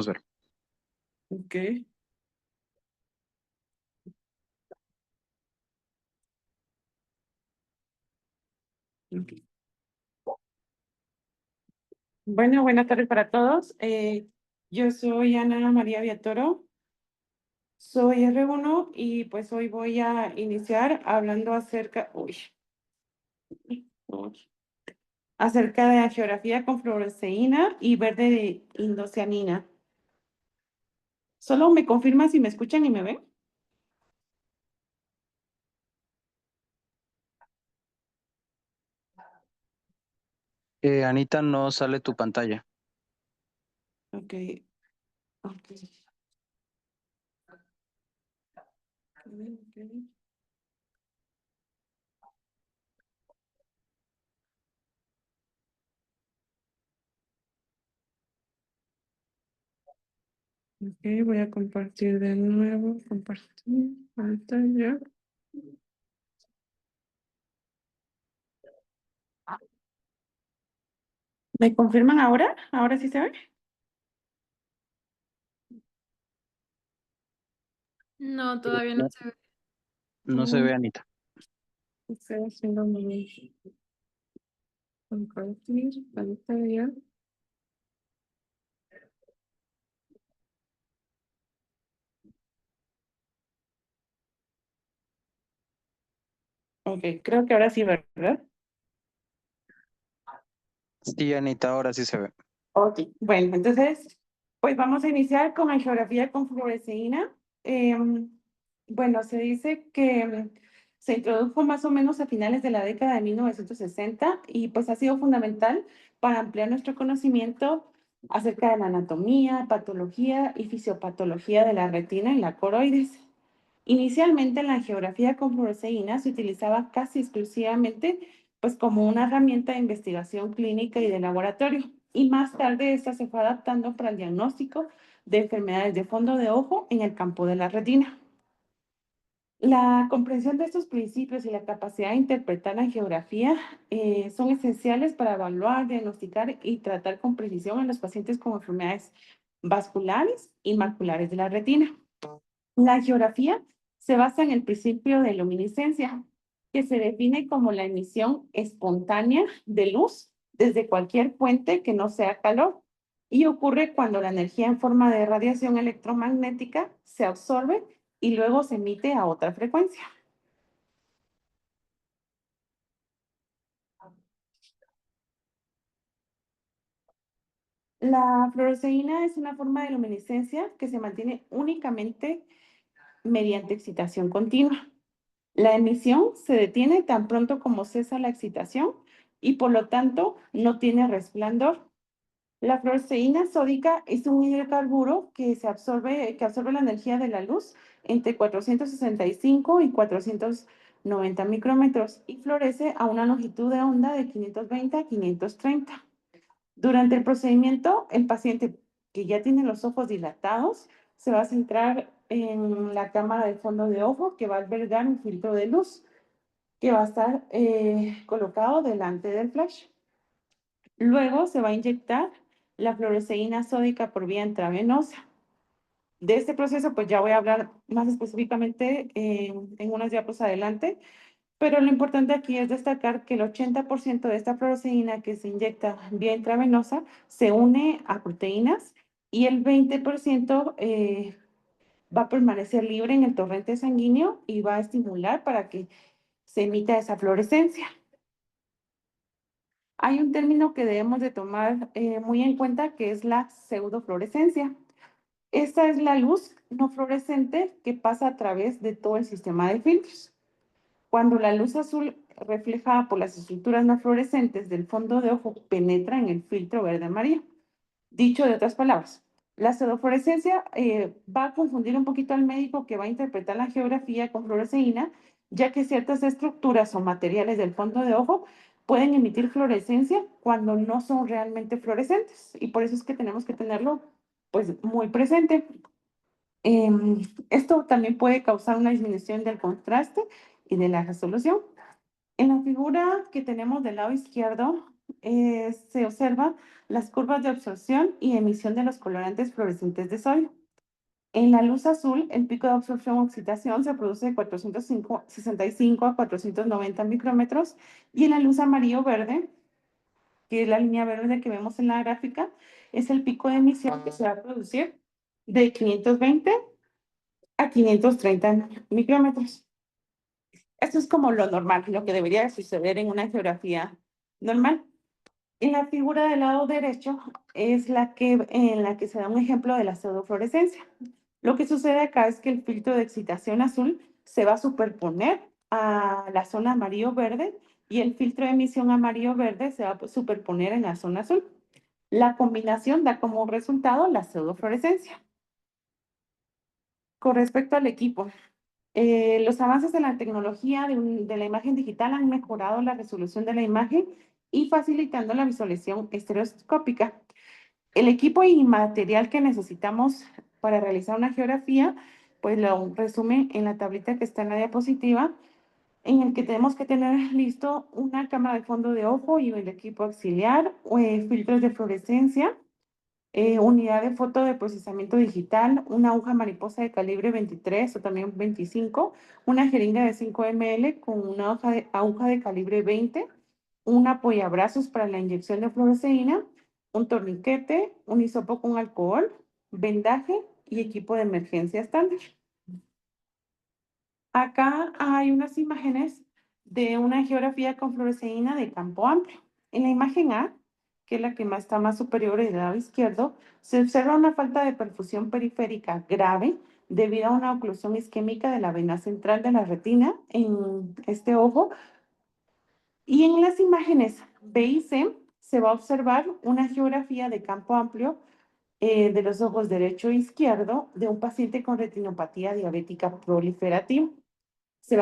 podemos ver. Ok. Ok. Bueno, buenas tardes para todos. Yo soy Ana María Viatoro, soy R1 y pues hoy voy a iniciar hablando uy, acerca de la geografía con fluoresceína y verde de indocianina. Solo me confirma si me escuchan y me ven. Anita, no sale tu pantalla. Ok, ok. Ok. Ok, voy a compartir de nuevo, compartir pantalla. ¿Me confirman ahora? ¿Ahora sí se ve? No, todavía no No, se ve. no se ve, Anita. Estoy haciendo mi compartir pantalla. Ok, creo que ahora sí, ¿verdad? Sí, Anita, ahora sí se ve. Ok, bueno, entonces, pues vamos a iniciar con la geografía con fluoresceína. Bueno, se dice que se introdujo más o menos a finales de la década de 1960 y pues ha sido fundamental para ampliar nuestro conocimiento acerca de la anatomía, patología y fisiopatología de la retina y la coroides. Inicialmente en la geografía con fluoresceína se utilizaba casi exclusivamente pues como una herramienta de investigación clínica y de laboratorio, y más tarde esta se fue adaptando para el diagnóstico de enfermedades de fondo de ojo en el campo de la retina. La comprensión de estos principios y la capacidad de interpretar la geografía son esenciales para evaluar, diagnosticar y tratar con precisión a los pacientes con enfermedades vasculares y maculares de la retina. La geografía se basa en el principio de luminiscencia, que se define como la emisión espontánea de luz desde cualquier fuente que no sea calor, y ocurre cuando la energía en forma de radiación electromagnética se absorbe y luego se emite a otra frecuencia. La fluoresceína es una forma de luminiscencia que se mantiene únicamente mediante excitación continua. La emisión se detiene tan pronto como cesa la excitación y por lo tanto no tiene resplandor. La fluoresceína sódica es un hidrocarburo que absorbe la energía de la luz entre 465 y 490 micrómetros y florece a una longitud de onda de 520 a 530. Durante el procedimiento, el paciente que ya tiene los ojos dilatados se va a centrar en la cámara de fondo de ojo, que va a albergar un filtro de luz que va a estar colocado delante del flash. Luego se va a inyectar la fluoresceína sódica por vía intravenosa. De este proceso, pues ya voy a hablar más específicamente en unas diapos adelante, pero lo importante aquí es destacar que el 80% de esta fluoresceína que se inyecta vía intravenosa se une a proteínas y el 20% va a permanecer libre en el torrente sanguíneo y va a estimular para que se emita esa fluorescencia. Hay un término que debemos de tomar muy en cuenta, que es la pseudofluorescencia. Esta es la luz no fluorescente que pasa a través de todo el sistema de filtros. Cuando la luz azul reflejada por las estructuras no fluorescentes del fondo de ojo penetra en el filtro verde amarillo. Dicho de otras palabras, la pseudofluorescencia va a confundir un poquito al médico que va a interpretar la geografía con fluoresceína, ya que ciertas estructuras o materiales del fondo de ojo pueden emitir fluorescencia cuando no son realmente fluorescentes, y por eso es que tenemos que tenerlo pues muy presente. Esto también puede causar una disminución del contraste y de la resolución. En la figura que tenemos del lado izquierdo, se observa las curvas de absorción y emisión de los colorantes fluorescentes de sodio. En la luz azul, el pico de absorción o excitación se produce de 465 a 490 micrómetros, y en la luz amarillo-verde, que es la línea verde que vemos en la gráfica, es el pico de emisión que se va a producir de 520 a 530 micrómetros. Esto es como lo normal, lo que debería suceder en una geografía normal. En la figura del lado derecho es en la que se da un ejemplo de la pseudofluorescencia. Lo que sucede acá es que el filtro de excitación azul se va a superponer a la zona amarillo-verde, y el filtro de emisión amarillo-verde se va a superponer en la zona azul. La combinación da como resultado la pseudofluorescencia. Con respecto al equipo, los avances en la tecnología de la imagen digital han mejorado la resolución de la imagen y facilitando la visualización estereoscópica. El equipo y material que necesitamos para realizar una geografía, pues lo resumen en la tablita que está en la diapositiva, en el que tenemos que tener listo una cámara de fondo de ojo y el equipo auxiliar, filtros de fluorescencia, unidad de foto de procesamiento digital, una aguja mariposa de calibre 23 o también 25, una jeringa de 5 ml con una aguja de calibre 20, un apoyabrazos para la inyección de fluoresceína, un torniquete, un hisopo con alcohol, vendaje y equipo de emergencia estándar. Acá hay unas imágenes de una geografía con fluoresceína de campo amplio. En la imagen A, que es la que está más superior del lado izquierdo, se observa una falta de perfusión periférica grave debido a una oclusión isquémica de la vena central de la retina en este ojo. Y en las imágenes B y C se va a observar una geografía de campo amplio de los ojos derecho e izquierdo de un paciente con retinopatía diabética proliferativa. Si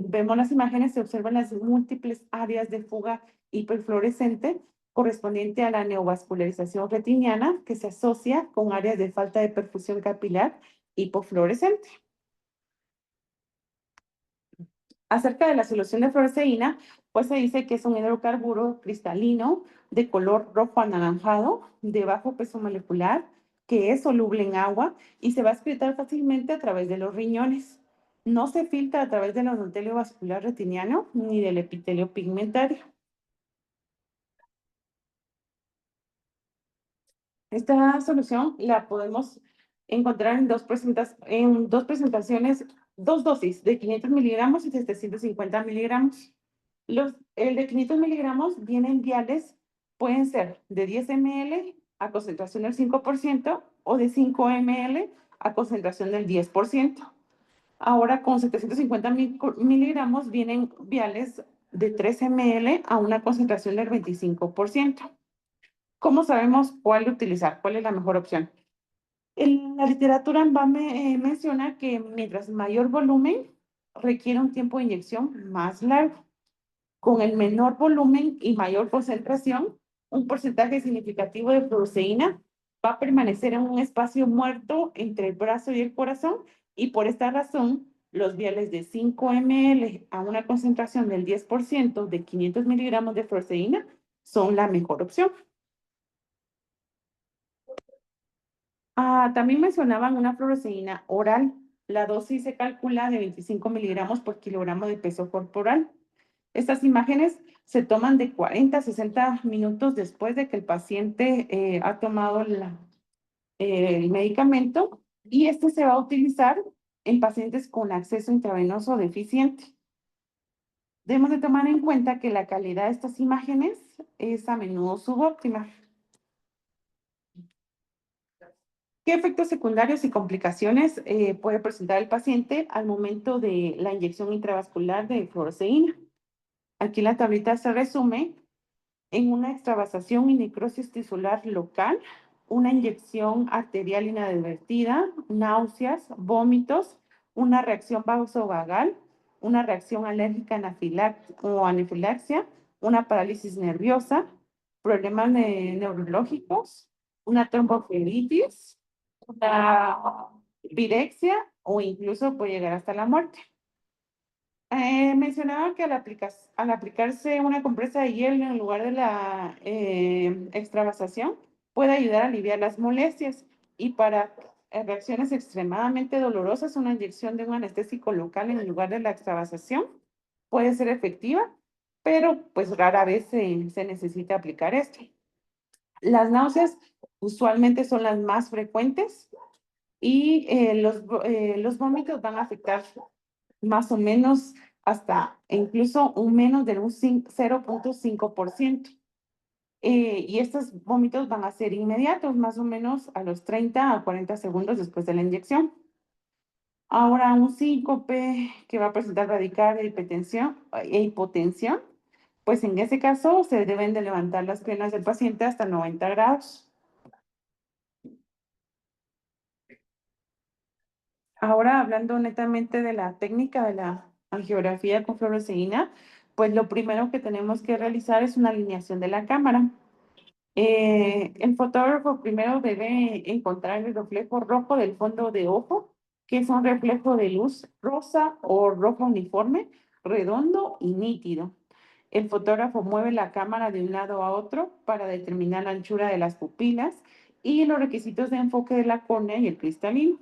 vemos las imágenes, se observan las múltiples áreas de fuga hiperfluorescente correspondiente a la neovascularización retiniana, que se asocia con áreas de falta de perfusión capilar hipofluorescente. Acerca de la solución de fluoresceína, pues se dice que es un hidrocarburo cristalino de color rojo anaranjado, de bajo peso molecular, que es soluble en agua y se va a excretar fácilmente a través de los riñones. No se filtra a través del endotelio vascular retiniano ni del epitelio pigmentario. Esta solución la podemos encontrar en dos presentaciones, dos dosis de 500 miligramos y 750 miligramos. El de 500 miligramos viene en viales, pueden ser de 10 ml a concentración del 5% o de 5 ml a concentración del 10%. Ahora con 750 miligramos vienen viales de 3 ml a una concentración del 25%. ¿Cómo sabemos cuál utilizar? ¿Cuál es la mejor opción? En la literatura menciona que mientras mayor volumen requiere un tiempo de inyección más largo. Con el menor volumen y mayor concentración, un porcentaje significativo de fluoresceína va a permanecer en un espacio muerto entre el brazo y el corazón, y por esta razón, los viales de 5 ml a una concentración del 10% de 500 miligramos de fluoresceína son la mejor opción. También mencionaban una fluoresceína oral. La dosis se calcula de 25 miligramos por kilogramo de peso corporal. Estas imágenes se toman de 40 a 60 minutos después de que el paciente ha tomado el medicamento, y este se va a utilizar en pacientes con acceso intravenoso deficiente. Debemos de tomar en cuenta que la calidad de estas imágenes es a menudo subóptima. ¿Qué efectos secundarios y complicaciones puede presentar el paciente al momento de la inyección intravascular de fluoresceína? Aquí la tablita se resume en una extravasación y necrosis tisular local, una inyección arterial inadvertida, náuseas, vómitos, una reacción vasovagal, una reacción alérgica o anafilaxia, una parálisis nerviosa, problemas neurológicos, una tromboflebitis, una pirexia o incluso puede llegar hasta la muerte. Mencionaba que al aplicarse una compresa de hielo en lugar de la extravasación, puede ayudar a aliviar las molestias y para reacciones extremadamente dolorosas, una inyección de un anestésico local en lugar de la extravasación puede ser efectiva, pero pues rara vez se necesita aplicar esto. Las náuseas usualmente son las más frecuentes y los vómitos van a afectar más o menos hasta incluso un menos del 0.5%. Y estos vómitos van a ser inmediatos, más o menos a los 30 a 40 segundos después de la inyección. Ahora, un síncope que va a presentar radical e hipotensión, pues en ese caso se deben de levantar las piernas del paciente hasta 90 grados. Ahora, hablando netamente de la técnica de la angiografía con fluoresceína, pues lo primero que tenemos que realizar es una alineación de la cámara. El fotógrafo primero debe encontrar el reflejo rojo del fondo de ojo, que es un reflejo de luz rosa o rojo uniforme, redondo y nítido. El fotógrafo mueve la cámara de un lado a otro para determinar la anchura de las pupilas y los requisitos de enfoque de la córnea y el cristalino.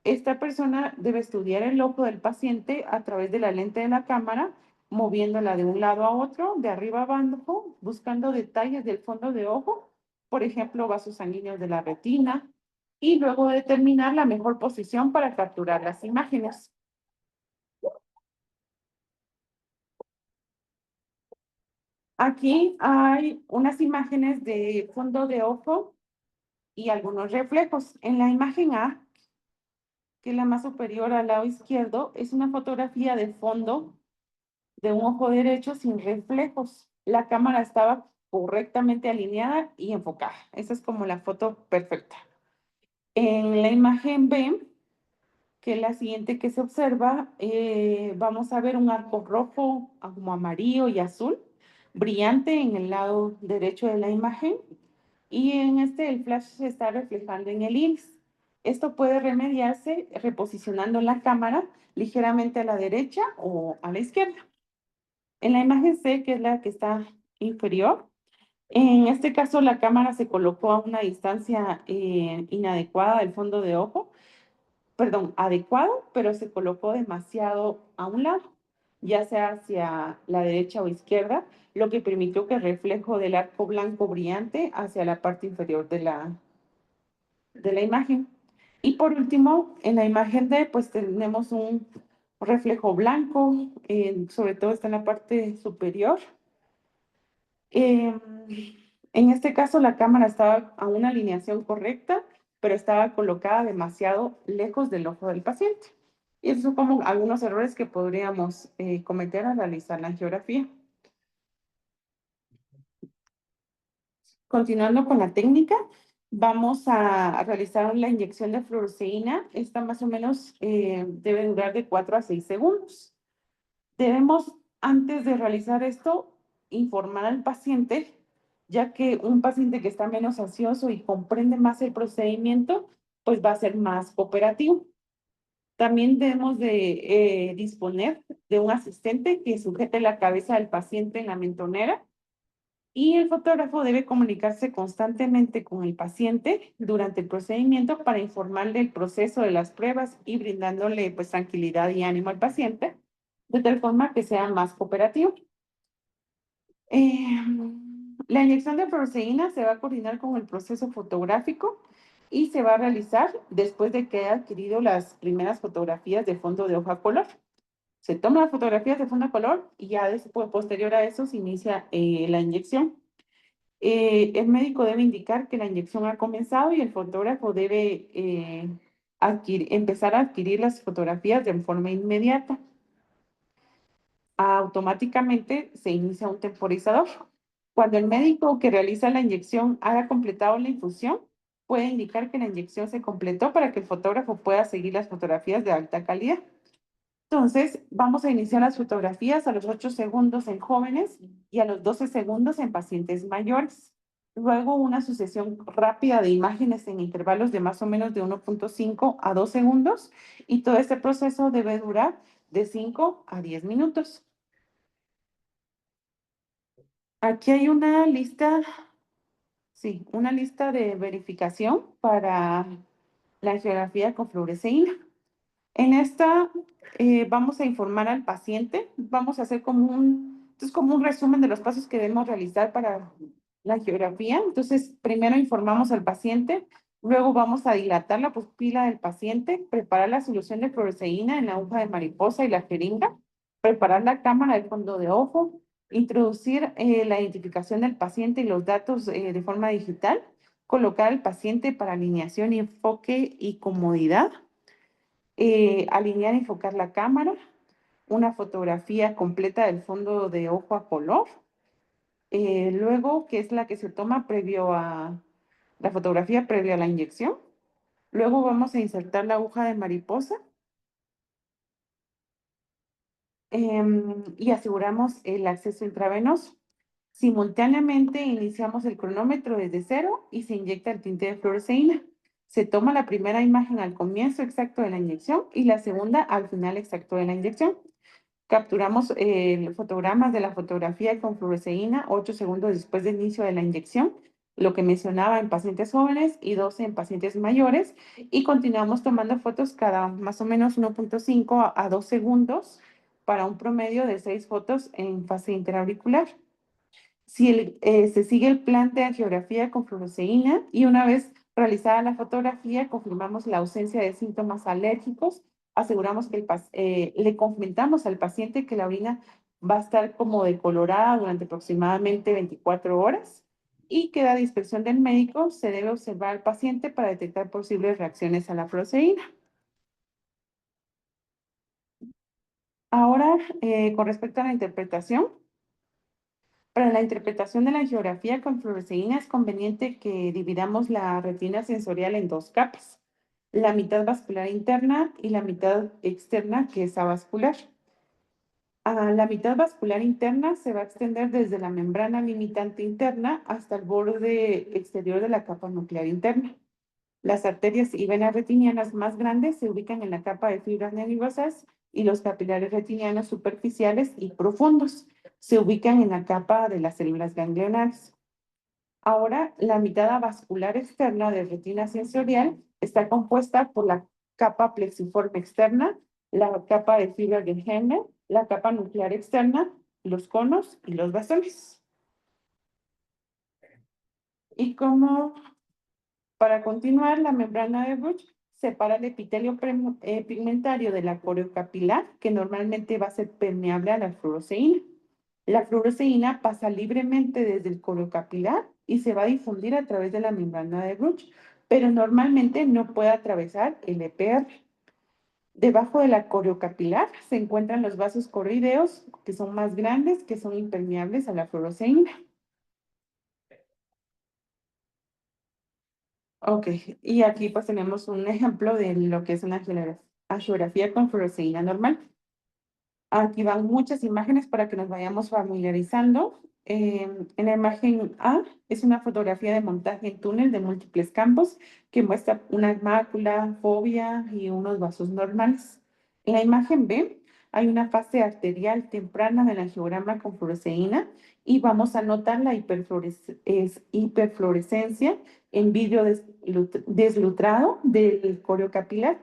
Esta persona debe estudiar el ojo del paciente a través de la lente de la cámara, moviéndola de un lado a otro, de arriba abajo, buscando detalles del fondo de ojo, por ejemplo, vasos sanguíneos de la retina, y luego determinar la mejor posición para capturar las imágenes. Aquí hay unas imágenes de fondo de ojo y algunos reflejos. En la imagen A, que es la más superior al lado izquierdo, es una fotografía de fondo de un ojo derecho sin reflejos. La cámara estaba correctamente alineada y enfocada. Esa es como la foto perfecta. En la imagen B, que es la siguiente que se observa, vamos a ver un arco rojo, como amarillo y azul, brillante en el lado derecho de la imagen. Y en este el flash se está reflejando en el iris. Esto puede remediarse reposicionando la cámara ligeramente a la derecha o a la izquierda. En la imagen C, que es la que está inferior, en este caso la cámara se colocó a una distancia inadecuada del fondo de ojo, perdón, adecuado, pero se colocó demasiado a un lado, ya sea hacia la derecha o izquierda, lo que permitió que el reflejo del arco blanco brillante hacia la parte inferior de la imagen. Y por último, en la imagen D, pues tenemos un reflejo blanco, sobre todo está en la parte superior. En este caso, la cámara estaba a una alineación correcta, pero estaba colocada demasiado lejos del ojo del paciente. Y esos son como algunos errores que podríamos cometer al realizar la angiografía. Continuando con la técnica, vamos a realizar la inyección de fluoresceína. Esta más o menos debe durar de 4 a 6 segundos. Debemos, antes de realizar esto, informar al paciente, ya que un paciente que está menos ansioso y comprende más el procedimiento, pues va a ser más cooperativo. También debemos de disponer de un asistente que sujete la cabeza del paciente en la mentonera y el fotógrafo debe comunicarse constantemente con el paciente durante el procedimiento para informarle el proceso de las pruebas y brindándole pues tranquilidad y ánimo al paciente, de tal forma que sea más cooperativo. La inyección de fluoresceína se va a coordinar con el proceso fotográfico y se va a realizar después de que haya adquirido las primeras fotografías de fondo de hoja color. Se toman las fotografías de fondo a color y ya después, posterior a eso, se inicia la inyección. El médico debe indicar que la inyección ha comenzado y el fotógrafo debe empezar a adquirir las fotografías de forma inmediata. Automáticamente se inicia un temporizador. Cuando el médico que realiza la inyección haya completado la infusión, puede indicar que la inyección se completó para que el fotógrafo pueda seguir las fotografías de alta calidad. Entonces, vamos a iniciar las fotografías a los 8 segundos en jóvenes y a los 12 segundos en pacientes mayores. Luego, una sucesión rápida de imágenes en intervalos de más o menos de 1.5 a 2 segundos y todo este proceso debe durar de 5 a 10 minutos. Aquí hay una lista, sí, una lista de verificación para la angiografía con fluoresceína. En esta vamos a informar al paciente, vamos a hacer como un resumen de los pasos que debemos realizar para la angiografía. Entonces, primero informamos al paciente, luego vamos a dilatar la pupila del paciente, preparar la solución de fluoresceína en la aguja de mariposa y la jeringa, preparar la cámara de fondo de ojo, introducir la identificación del paciente y los datos de forma digital, colocar al paciente para alineación y enfoque y comodidad, alinear y enfocar la cámara, una fotografía completa del fondo de ojo a color, luego que es la que se toma previo a la fotografía previa a la inyección. Luego vamos a insertar la aguja de mariposa y aseguramos el acceso intravenoso. Simultáneamente iniciamos el cronómetro desde cero y se inyecta el tinte de fluoresceína. Se toma la primera imagen al comienzo exacto de la inyección y la segunda al final exacto de la inyección. Capturamos fotogramas de la fotografía con fluoresceína 8 segundos después del inicio de la inyección, lo que mencionaba en pacientes jóvenes y 12 en pacientes mayores, y continuamos tomando fotos cada más o menos 1.5 a 2 segundos para un promedio de 6 fotos en fase interauricular. Si se sigue el plan de angiografía con fluoresceína y una vez realizada la fotografía, confirmamos la ausencia de síntomas alérgicos, aseguramos que le comentamos al paciente que la orina va a estar como decolorada durante aproximadamente 24 horas y que la dispersión del médico se debe observar al paciente para detectar posibles reacciones a la fluoresceína. Ahora, con respecto a la interpretación, para la interpretación de la angiografía con fluoresceína es conveniente que dividamos la retina sensorial en dos capas, la mitad vascular interna y la mitad externa, que es avascular. La mitad vascular interna se va a extender desde la membrana limitante interna hasta el borde exterior de la capa nuclear interna. Las arterias y venas retinianas más grandes se ubican en la capa de fibras nerviosas y los capilares retinianos superficiales y profundos se ubican en la capa de las células ganglionares. Ahora, la mitad avascular externa de retina sensorial está compuesta por la capa plexiforme externa, la capa de fibras de Henle, la capa nuclear externa, los conos y los basones. Y como para continuar, la membrana de Bruch separa el epitelio pigmentario de la coreocapilar, que normalmente va a ser permeable a la fluoresceína. La fluoresceína pasa libremente desde el coreocapilar y se va a difundir a través de la membrana de Bruch, pero normalmente no puede atravesar el EPR. Debajo de la coreocapilar se encuentran los vasos coroideos, que son más grandes, que son impermeables a la fluoresceína. Ok, y aquí pues tenemos un ejemplo de lo que es una angiografía con fluoresceína normal. Aquí van muchas imágenes para que nos vayamos familiarizando. En la imagen A es una fotografía de montaje en túnel de múltiples campos que muestra una mácula, fobia y unos vasos normales. En la imagen B hay una fase arterial temprana del angiograma con fluoresceína y vamos a notar la hiperfluorescencia en vidrio deslutrado del coreo-capilar.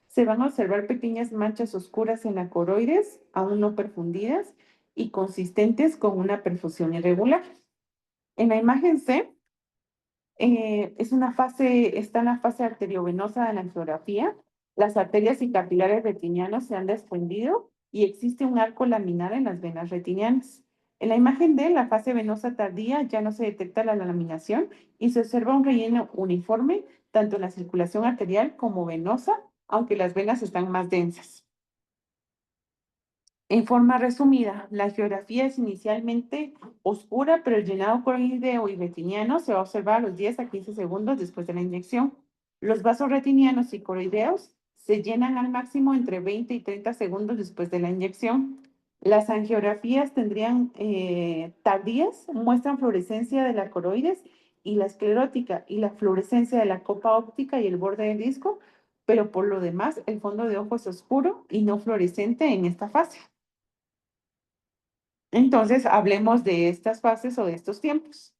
Se van a observar pequeñas manchas oscuras en la coroides, aún no perfundidas y consistentes con una perfusión irregular. En la imagen C, está en la fase arteriovenosa de la angiografía. Las arterias y capilares retinianos se han desprendido y existe un arco laminar en las venas retinianas. En la imagen D, la fase venosa tardía, ya no se detecta la laminación y se observa un relleno uniforme tanto en la circulación arterial como venosa, aunque las venas están más densas. En forma resumida, la geografía es inicialmente oscura, pero el llenado coroideo y retiniano se va a observar a los 10 a 15 segundos después de la inyección. Los vasos retinianos y coroideos se llenan al máximo entre 20 y 30 segundos después de la inyección. Las angiografías tendrían tardías, muestran fluorescencia de la coroides y la esclerótica y la fluorescencia de la copa óptica y el borde del disco pero por lo demás el fondo de ojo es oscuro y no fluorescente en esta fase. Entonces, hablemos de estas fases o de estos tiempos.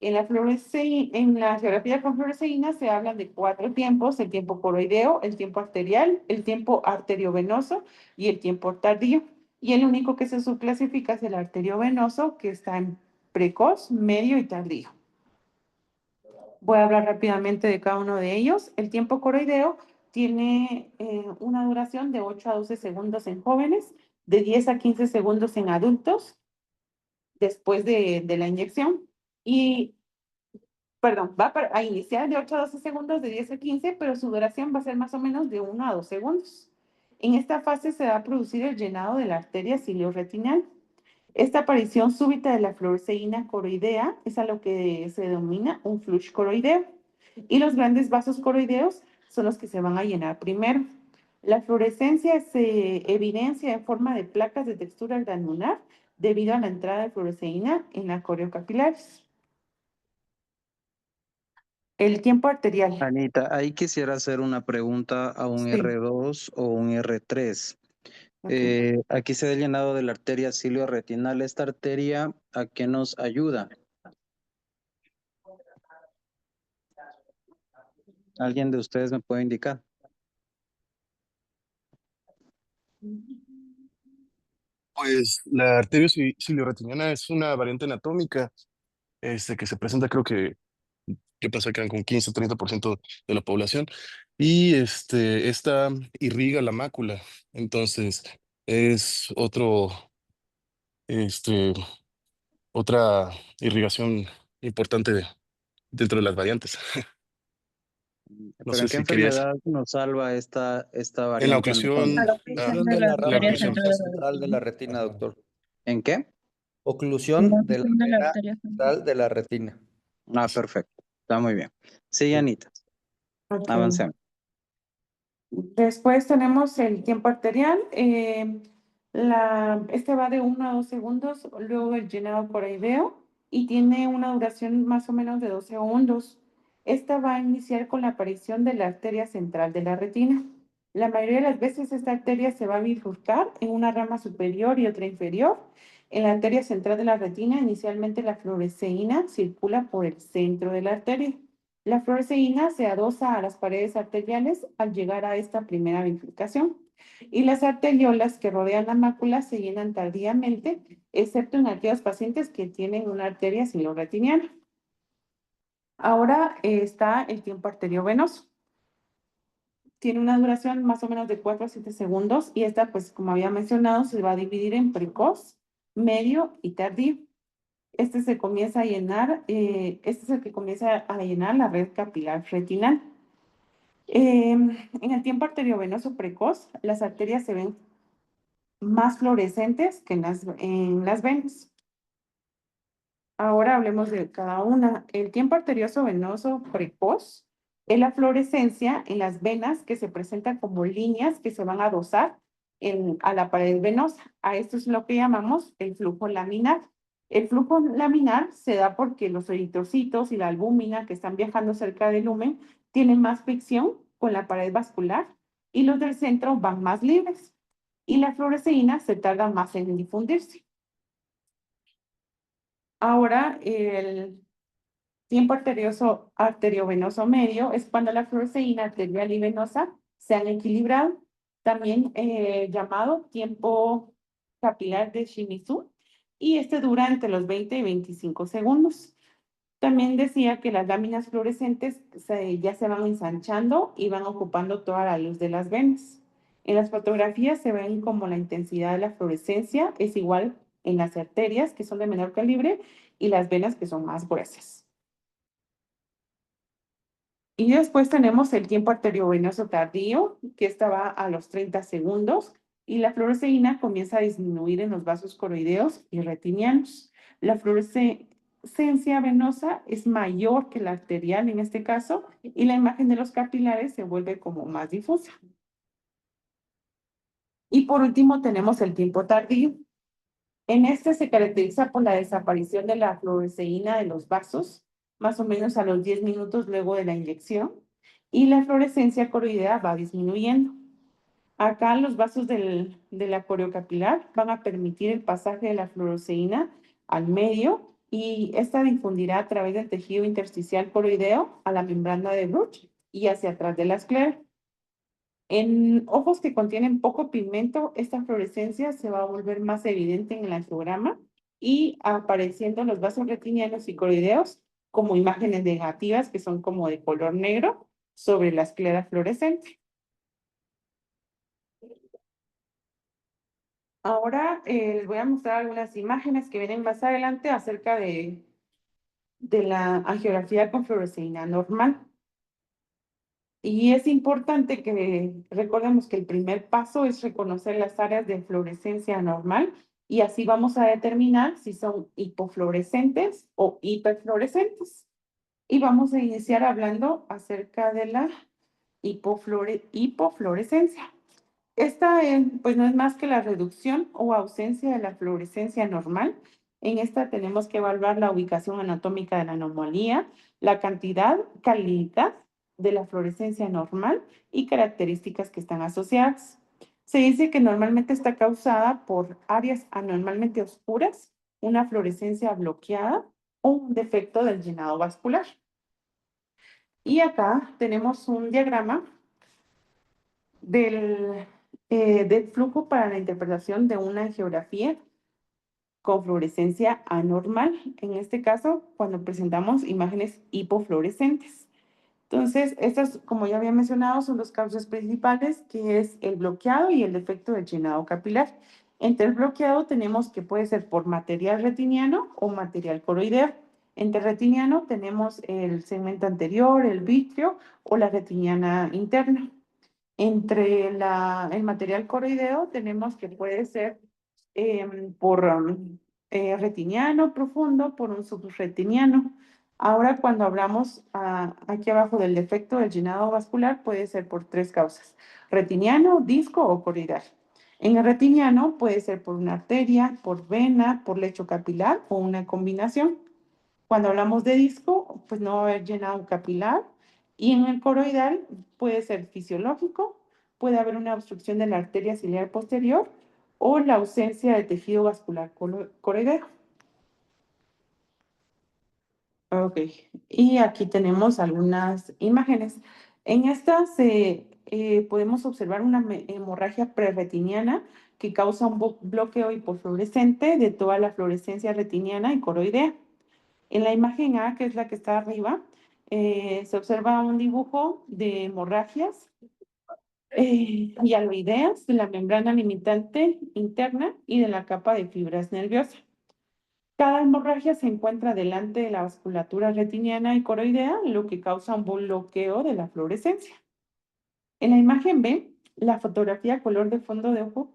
En la geografía con fluoresceína se hablan de 4 tiempos: el tiempo coroideo, el tiempo arterial, el tiempo arteriovenoso y el tiempo tardío. Y el único que se subclasifica es el arteriovenoso, que está en precoz, medio y tardío. Voy a hablar rápidamente de cada uno de ellos. El tiempo coroideo tiene una duración de 8 a 12 segundos en jóvenes, de 10 a 15 segundos en adultos después de la inyección. Y, perdón, va a iniciar de 8 a 12 segundos, de 10 a 15, pero su duración va a ser más o menos de 1 a 2 segundos. En esta fase se va a producir el llenado de la arteria cilioretinal. Esta aparición súbita de la fluoresceína coroidea es a lo que se denomina un flush coroideo. Y los grandes vasos coroideos son los que se van a llenar primero. La fluorescencia se evidencia en forma de placas de textura granular debido a la entrada de fluoresceína en la coriocapilares. El tiempo arterial. Anita, ahí quisiera hacer una pregunta a un Sí. R2 o un R3. Ok. Aquí se ha llenado de la arteria cilio-retinal. ¿Esta arteria a qué nos ayuda? ¿Alguien de ustedes me puede indicar? Pues la arteria cilioretiniana es una variante anatómica que se presenta, creo que pasa acá con 15 o 30% de la población, y esta irriga la mácula. Entonces, es este, otra irrigación importante dentro de las variantes. No ¿Pero sé en qué si querías. enfermedad nos salva esta En la variante oclusión, anatómica? ah, Oclusión de la en la arteria oclusión. central de la retina, Ajá. doctor. ¿En qué? Oclusión de la Oclusión de la vena arteria central. central de la retina. Ah, perfecto. Está muy bien. Sí, Anita, Ok. avancemos. Después tenemos el tiempo arterial. Este va de 1 a 2 segundos, luego el llenado coroideo y tiene una duración más o menos de 2 segundos. Esta va a iniciar con la aparición de la arteria central de la retina. La mayoría de las veces esta arteria se va a bifurcar en una rama superior y otra inferior. En la arteria central de la retina, inicialmente la fluoresceína circula por el centro de la arteria. La fluoresceína se adosa a las paredes arteriales al llegar a esta primera bifurcación y las arteriolas que rodean la mácula se llenan tardíamente, excepto en aquellos pacientes que tienen una arteria cilioretiniana. Ahora está el tiempo arteriovenoso. Tiene una duración más o menos de 4 a 7 segundos y esta, pues como había mencionado, se va a dividir en precoz, medio y tardío. Este se comienza a llenar, este es el que comienza a llenar la red capilar retinal. En el tiempo arteriovenoso precoz, las arterias se ven más fluorescentes que en las venas. Ahora hablemos de cada una. El tiempo arterioso venoso precoz es la fluorescencia en las venas que se presentan como líneas que se van a adosar a la pared venosa. A esto es lo que llamamos el flujo laminar. El flujo laminar se da porque los eritrocitos y la albúmina que están viajando cerca del lumen tienen más fricción con la pared vascular y los del centro van más libres. Y la fluoresceína se tarda más en difundirse. Ahora, el tiempo arteriovenoso medio es cuando la fluoresceína arterial y venosa se han equilibrado, también llamado tiempo capilar de Shimizu, y este dura entre los 20 y 25 segundos. También decía que las láminas fluorescentes ya se van ensanchando y van ocupando toda la luz de las venas. En las fotografías se ven como la intensidad de la fluorescencia es igual en las arterias, que son de menor calibre, y las venas, que son más gruesas. Y después tenemos el tiempo arteriovenoso tardío, que estaba a los 30 segundos, y la fluoresceína comienza a disminuir en los vasos coroideos y retinianos. La fluorescencia venosa es mayor que la arterial en este caso, y la imagen de los capilares se vuelve como más difusa. Y por último tenemos el tiempo tardío. En este se caracteriza por la desaparición de la fluoresceína de los vasos, más o menos a los 10 minutos luego de la inyección, y la fluorescencia coroidea va disminuyendo. Acá los vasos de la coriocapilar van a permitir el pasaje de la fluoresceína al medio y esta difundirá a través del tejido intersticial coroideo a la membrana de Bruch y hacia atrás de la esclera. En ojos que contienen poco pigmento, esta fluorescencia se va a volver más evidente en el angiograma y apareciendo los vasos retinianos y coroideos como imágenes negativas que son como de color negro sobre la esclera fluorescente. Ahora les voy a mostrar algunas imágenes que vienen más adelante acerca de la angiografía con fluoresceína normal. Y es importante que recordemos que el primer paso es reconocer las áreas de fluorescencia normal y así vamos a determinar si son hipofluorescentes o hiperfluorescentes. Y vamos a iniciar hablando acerca de la hipofluorescencia. Esta pues no es más que la reducción o ausencia de la fluorescencia normal. En esta tenemos que evaluar la ubicación anatómica de la anomalía, la cantidad, calidad de la fluorescencia normal y características que están asociadas. Se dice que normalmente está causada por áreas anormalmente oscuras, una fluorescencia bloqueada o un defecto del llenado vascular. Y acá tenemos un diagrama del flujo para la interpretación de una angiografía con fluorescencia anormal. En este caso, cuando presentamos imágenes hipofluorescentes. Entonces, estas, como ya había mencionado, son dos causas principales, que es el bloqueado y el defecto del llenado capilar. Entre el bloqueado tenemos que puede ser por material retiniano o material coroideo. Entre retiniano tenemos el segmento anterior, el vítreo o la retiniana interna. Entre el material coroideo tenemos que puede ser por retiniano profundo, por un subretiniano. Ahora, cuando hablamos aquí abajo del defecto del llenado vascular, puede ser por tres causas: retiniano, disco o coroidal. En el retiniano puede ser por una arteria, por vena, por lecho capilar o una combinación. Cuando hablamos de disco, pues no va a haber llenado capilar. Y en el coroidal puede ser fisiológico, puede haber una obstrucción de la arteria ciliar posterior o la ausencia de tejido vascular coroideo. Ok, y aquí tenemos algunas imágenes. En estas podemos observar una hemorragia prerretiniana que causa un bloqueo hipofluorescente de toda la fluorescencia retiniana y coroidea. En la imagen A, que es la que está arriba, se observa un dibujo de hemorragias hialoideas de la membrana limitante interna y de la capa de fibras nerviosas. Cada hemorragia se encuentra delante de la vasculatura retiniana y coroidea, lo que causa un bloqueo de la fluorescencia. En la imagen B, la fotografía color de fondo de ojo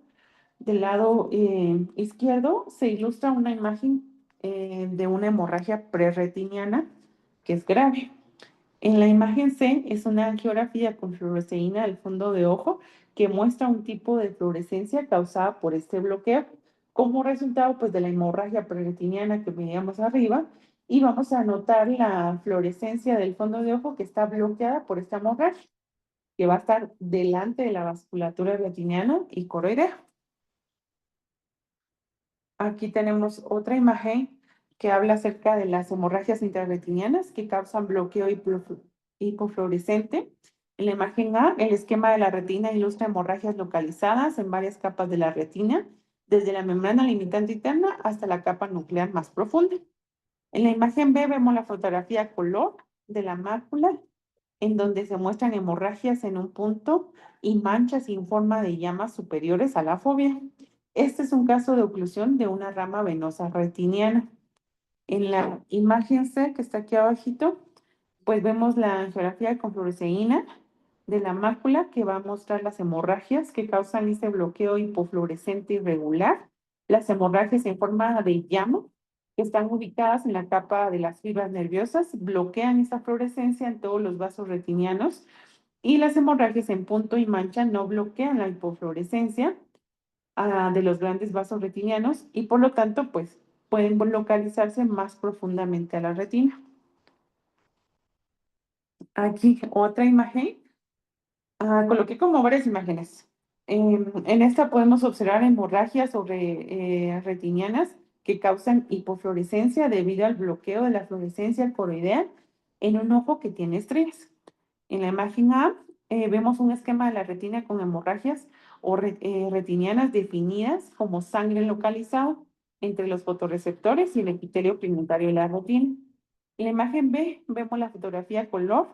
del lado izquierdo se ilustra una imagen de una hemorragia prerretiniana que es grave. En la imagen C es una angiografía con fluoresceína del fondo de ojo que muestra un tipo de fluorescencia causada por este bloqueo como resultado pues de la hemorragia prerretiniana que veíamos arriba, y vamos a notar la fluorescencia del fondo de ojo que está bloqueada por esta hemorragia que va a estar delante de la vasculatura retiniana y coroidea. Aquí tenemos otra imagen que habla acerca de las hemorragias intrarretinianas que causan bloqueo hipofluorescente. En la imagen A, el esquema de la retina ilustra hemorragias localizadas en varias capas de la retina, desde la membrana limitante interna hasta la capa nuclear más profunda. En la imagen B vemos la fotografía color de la mácula, en donde se muestran hemorragias en un punto y manchas en forma de llamas superiores a la fovea. Este es un caso de oclusión de una rama venosa retiniana. En la imagen C, que está aquí abajito, pues vemos la angiografía con fluoresceína de la mácula que va a mostrar las hemorragias que causan ese bloqueo hipofluorescente irregular. Las hemorragias en forma de llama que están ubicadas en la capa de las fibras nerviosas bloquean esa fluorescencia en todos los vasos retinianos, y las hemorragias en punto y mancha no bloquean la hipofluorescencia de los grandes vasos retinianos y por lo tanto pues pueden localizarse más profundamente a la retina. Aquí otra imagen. Coloqué como varias imágenes. En esta podemos observar hemorragias retinianas que causan hipofluorescencia debido al bloqueo de la fluorescencia coroidea en un ojo que tiene estrellas. En la imagen A vemos un esquema de la retina con hemorragias retinianas definidas como sangre localizada entre los fotorreceptores y el epitelio pigmentario de la retina. En la imagen B vemos la fotografía color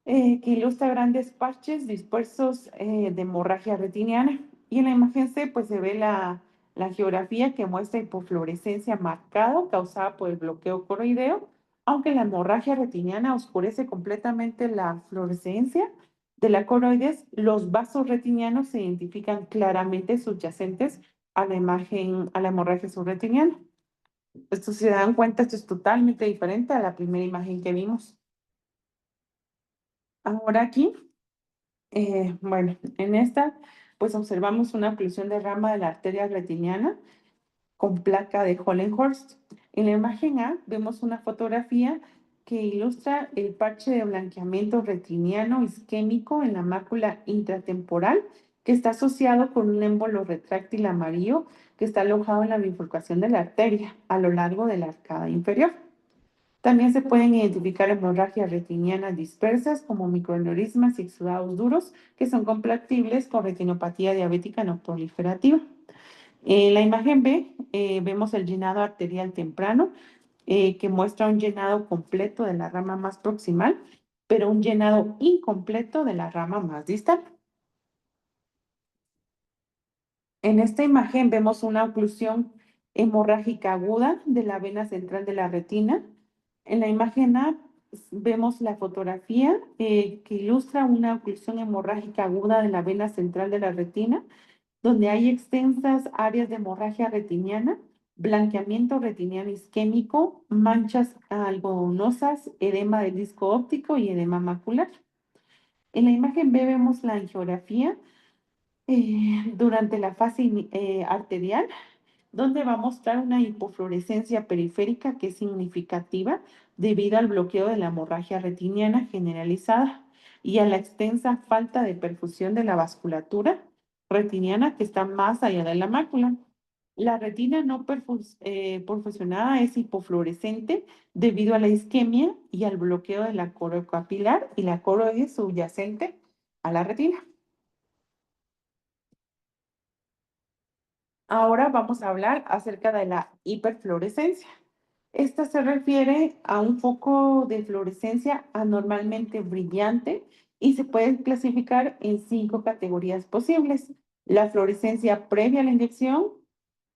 que ilustra grandes parches dispersos de hemorragia retiniana. Y en la imagen C, pues se ve la geografía que muestra hipofluorescencia marcada causada por el bloqueo coroideo, aunque la hemorragia retiniana oscurece completamente la fluorescencia de la coroides, los vasos retinianos se identifican claramente subyacentes a la imagen, a la hemorragia subretiniana. Esto, si se dan cuenta, esto es totalmente diferente a la primera imagen que vimos. Ahora aquí bueno, en esta, pues observamos una oclusión de rama de la arteria retiniana con placa de Hollenhorst. En la imagen A vemos una fotografía que ilustra el parche de blanqueamiento retiniano isquémico en la mácula intratemporal que está asociado con un émbolo retráctil amarillo que está alojado en la bifurcación de la arteria a lo largo de la arcada inferior. También se pueden identificar hemorragias retinianas dispersas como microaneurismas y exudados duros que son compatibles con retinopatía diabética no proliferativa. En la imagen B vemos el llenado arterial temprano que muestra un llenado completo de la rama más proximal, pero un llenado incompleto de la rama más distal. En esta imagen vemos una oclusión hemorrágica aguda de la vena central de la retina. En la imagen A vemos la fotografía que ilustra una oclusión hemorrágica aguda de la vena central de la retina, donde hay extensas áreas de hemorragia retiniana, blanqueamiento retiniano isquémico, manchas algodonosas, edema del disco óptico y edema macular. En la imagen B vemos la angiografía durante la fase arterial, donde va a mostrar una hipofluorescencia periférica que es significativa debido al bloqueo de la hemorragia retiniana generalizada y a la extensa falta de perfusión de la vasculatura retiniana que está más allá de la mácula. La retina no perfusionada es hipofluorescente debido a la isquemia y al bloqueo de la corocapilar y la coroide subyacente a la retina. Ahora vamos a hablar acerca de la hiperfluorescencia. Esta se refiere a un foco de fluorescencia anormalmente brillante y se puede clasificar en 5 categorías posibles. La fluorescencia previa a la inyección,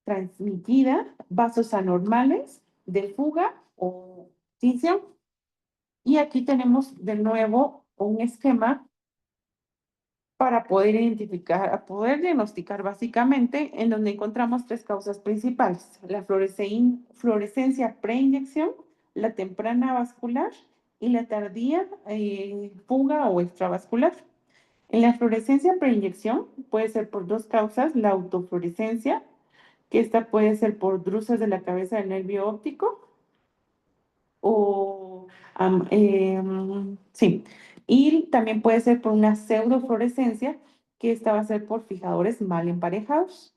transmitida, vasos anormales, de fuga o tinción. Y aquí tenemos de nuevo un esquema para poder identificar, poder diagnosticar básicamente, en donde encontramos 3 causas principales: la fluorescencia preinyección, la temprana vascular y la tardía fuga o extravascular. En la fluorescencia preinyección puede ser por 2 causas: la autofluorescencia, que esta puede ser por drusas de la cabeza del nervio óptico, o sí, y también puede ser por una pseudofluorescencia, que esta va a ser por fijadores mal emparejados.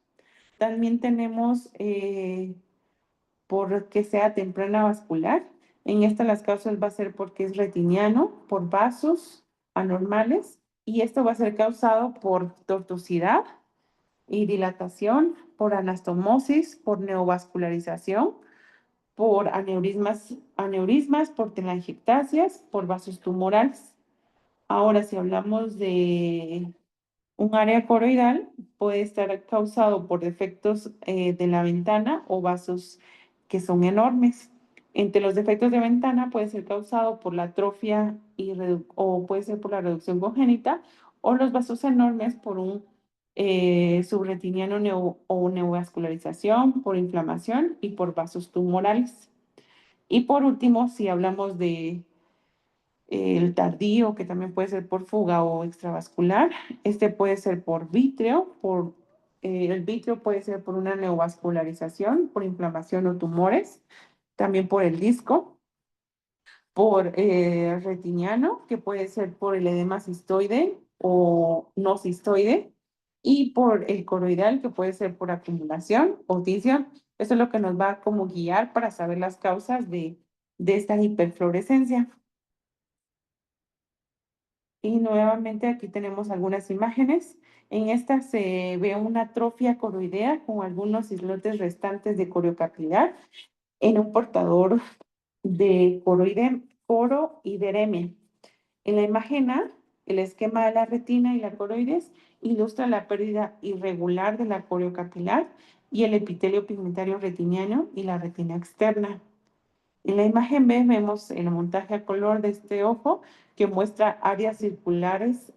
También tenemos por que sea temprana vascular. En esta las causas va a ser porque es retiniano, por vasos anormales, y esto va a ser causado por tortuosidad y dilatación, por anastomosis, por neovascularización, por aneurismas, por telangiectasias, por vasos tumorales. Ahora, si hablamos de un área coroidal, puede estar causado por defectos de la ventana o vasos que son enormes. Entre los defectos de ventana puede ser causado por la atrofia o puede ser por la reducción congénita, o los vasos enormes por un subretiniano o neovascularización, por inflamación y por vasos tumorales. Y por último, si hablamos de el tardío, que también puede ser por fuga o extravascular, este puede ser por vítreo, el vítreo puede ser por una neovascularización, por inflamación o tumores, también por el disco, por retiniano, que puede ser por el edema cistoide o no cistoide, y por el coroidal, que puede ser por acumulación o tinción. Eso es lo que nos va a como guiar para saber las causas de esta hiperfluorescencia. Y nuevamente aquí tenemos algunas imágenes. En esta se ve una atrofia coroidea con algunos islotes restantes de coriocapilar en un portador de coroideremia. En la imagen A, el esquema de la retina y la coroides ilustra la pérdida irregular de la coriocapilar y el epitelio pigmentario retiniano y la retina externa. En la imagen B vemos el montaje a color de este ojo que muestra áreas circulares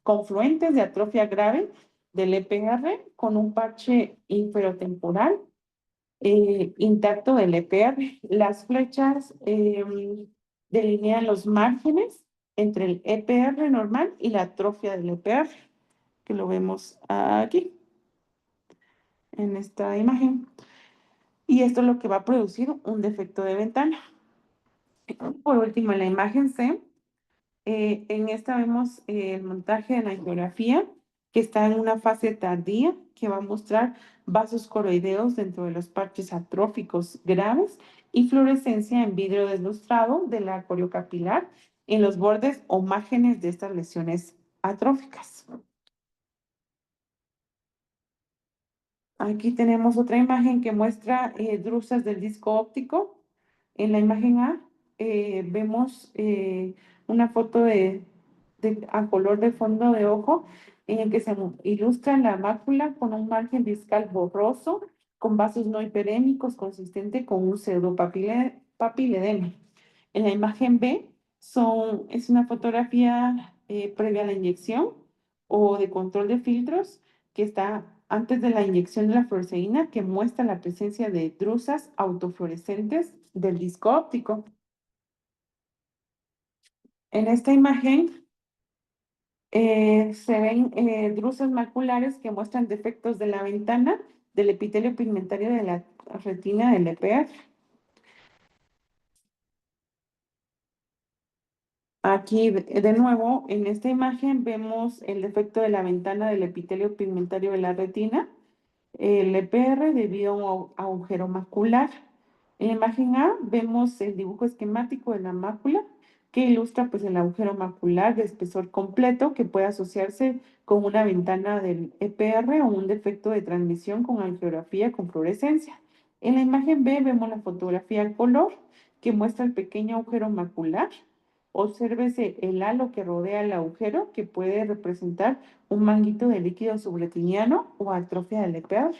confluentes de atrofia grave del EPR con un parche inferotemporal intacto del EPR. Las flechas delinean los márgenes entre el EPR normal y la atrofia del EPR, que lo vemos aquí, en esta imagen. Y esto es lo que va a producir un defecto de ventana. Por último, en la imagen C, en esta vemos el montaje de la angiografía, que está en una fase tardía, que va a mostrar vasos coroideos dentro de los parches atróficos graves y fluorescencia en vidrio deslustrado de la coriocapilar en los bordes o márgenes de estas lesiones atróficas. Aquí tenemos otra imagen que muestra drusas del disco óptico. En la imagen A vemos una foto a color de fondo de ojo en el que se ilustra la mácula con un margen discal borroso, con vasos no hiperémicos consistente con un pseudopapiledema. En la imagen B es una fotografía previa a la inyección o de control de filtros que está antes de la inyección de la fluoresceína, que muestra la presencia de drusas autofluorescentes del disco óptico. En esta imagen se ven drusas maculares que muestran defectos de la ventana del epitelio pigmentario de la retina del EPR. Aquí, de nuevo, en esta imagen vemos el defecto de la ventana del epitelio pigmentario de la retina, el EPR debido a un agujero macular. En la imagen A vemos el dibujo esquemático de la mácula que ilustra pues, el agujero macular de espesor completo que puede asociarse con una ventana del EPR o un defecto de transmisión con angiografía con fluorescencia. En la imagen B vemos la fotografía al color que muestra el pequeño agujero macular. Obsérvese el halo que rodea el agujero que puede representar un manguito de líquido subretiniano o atrofia del EPR.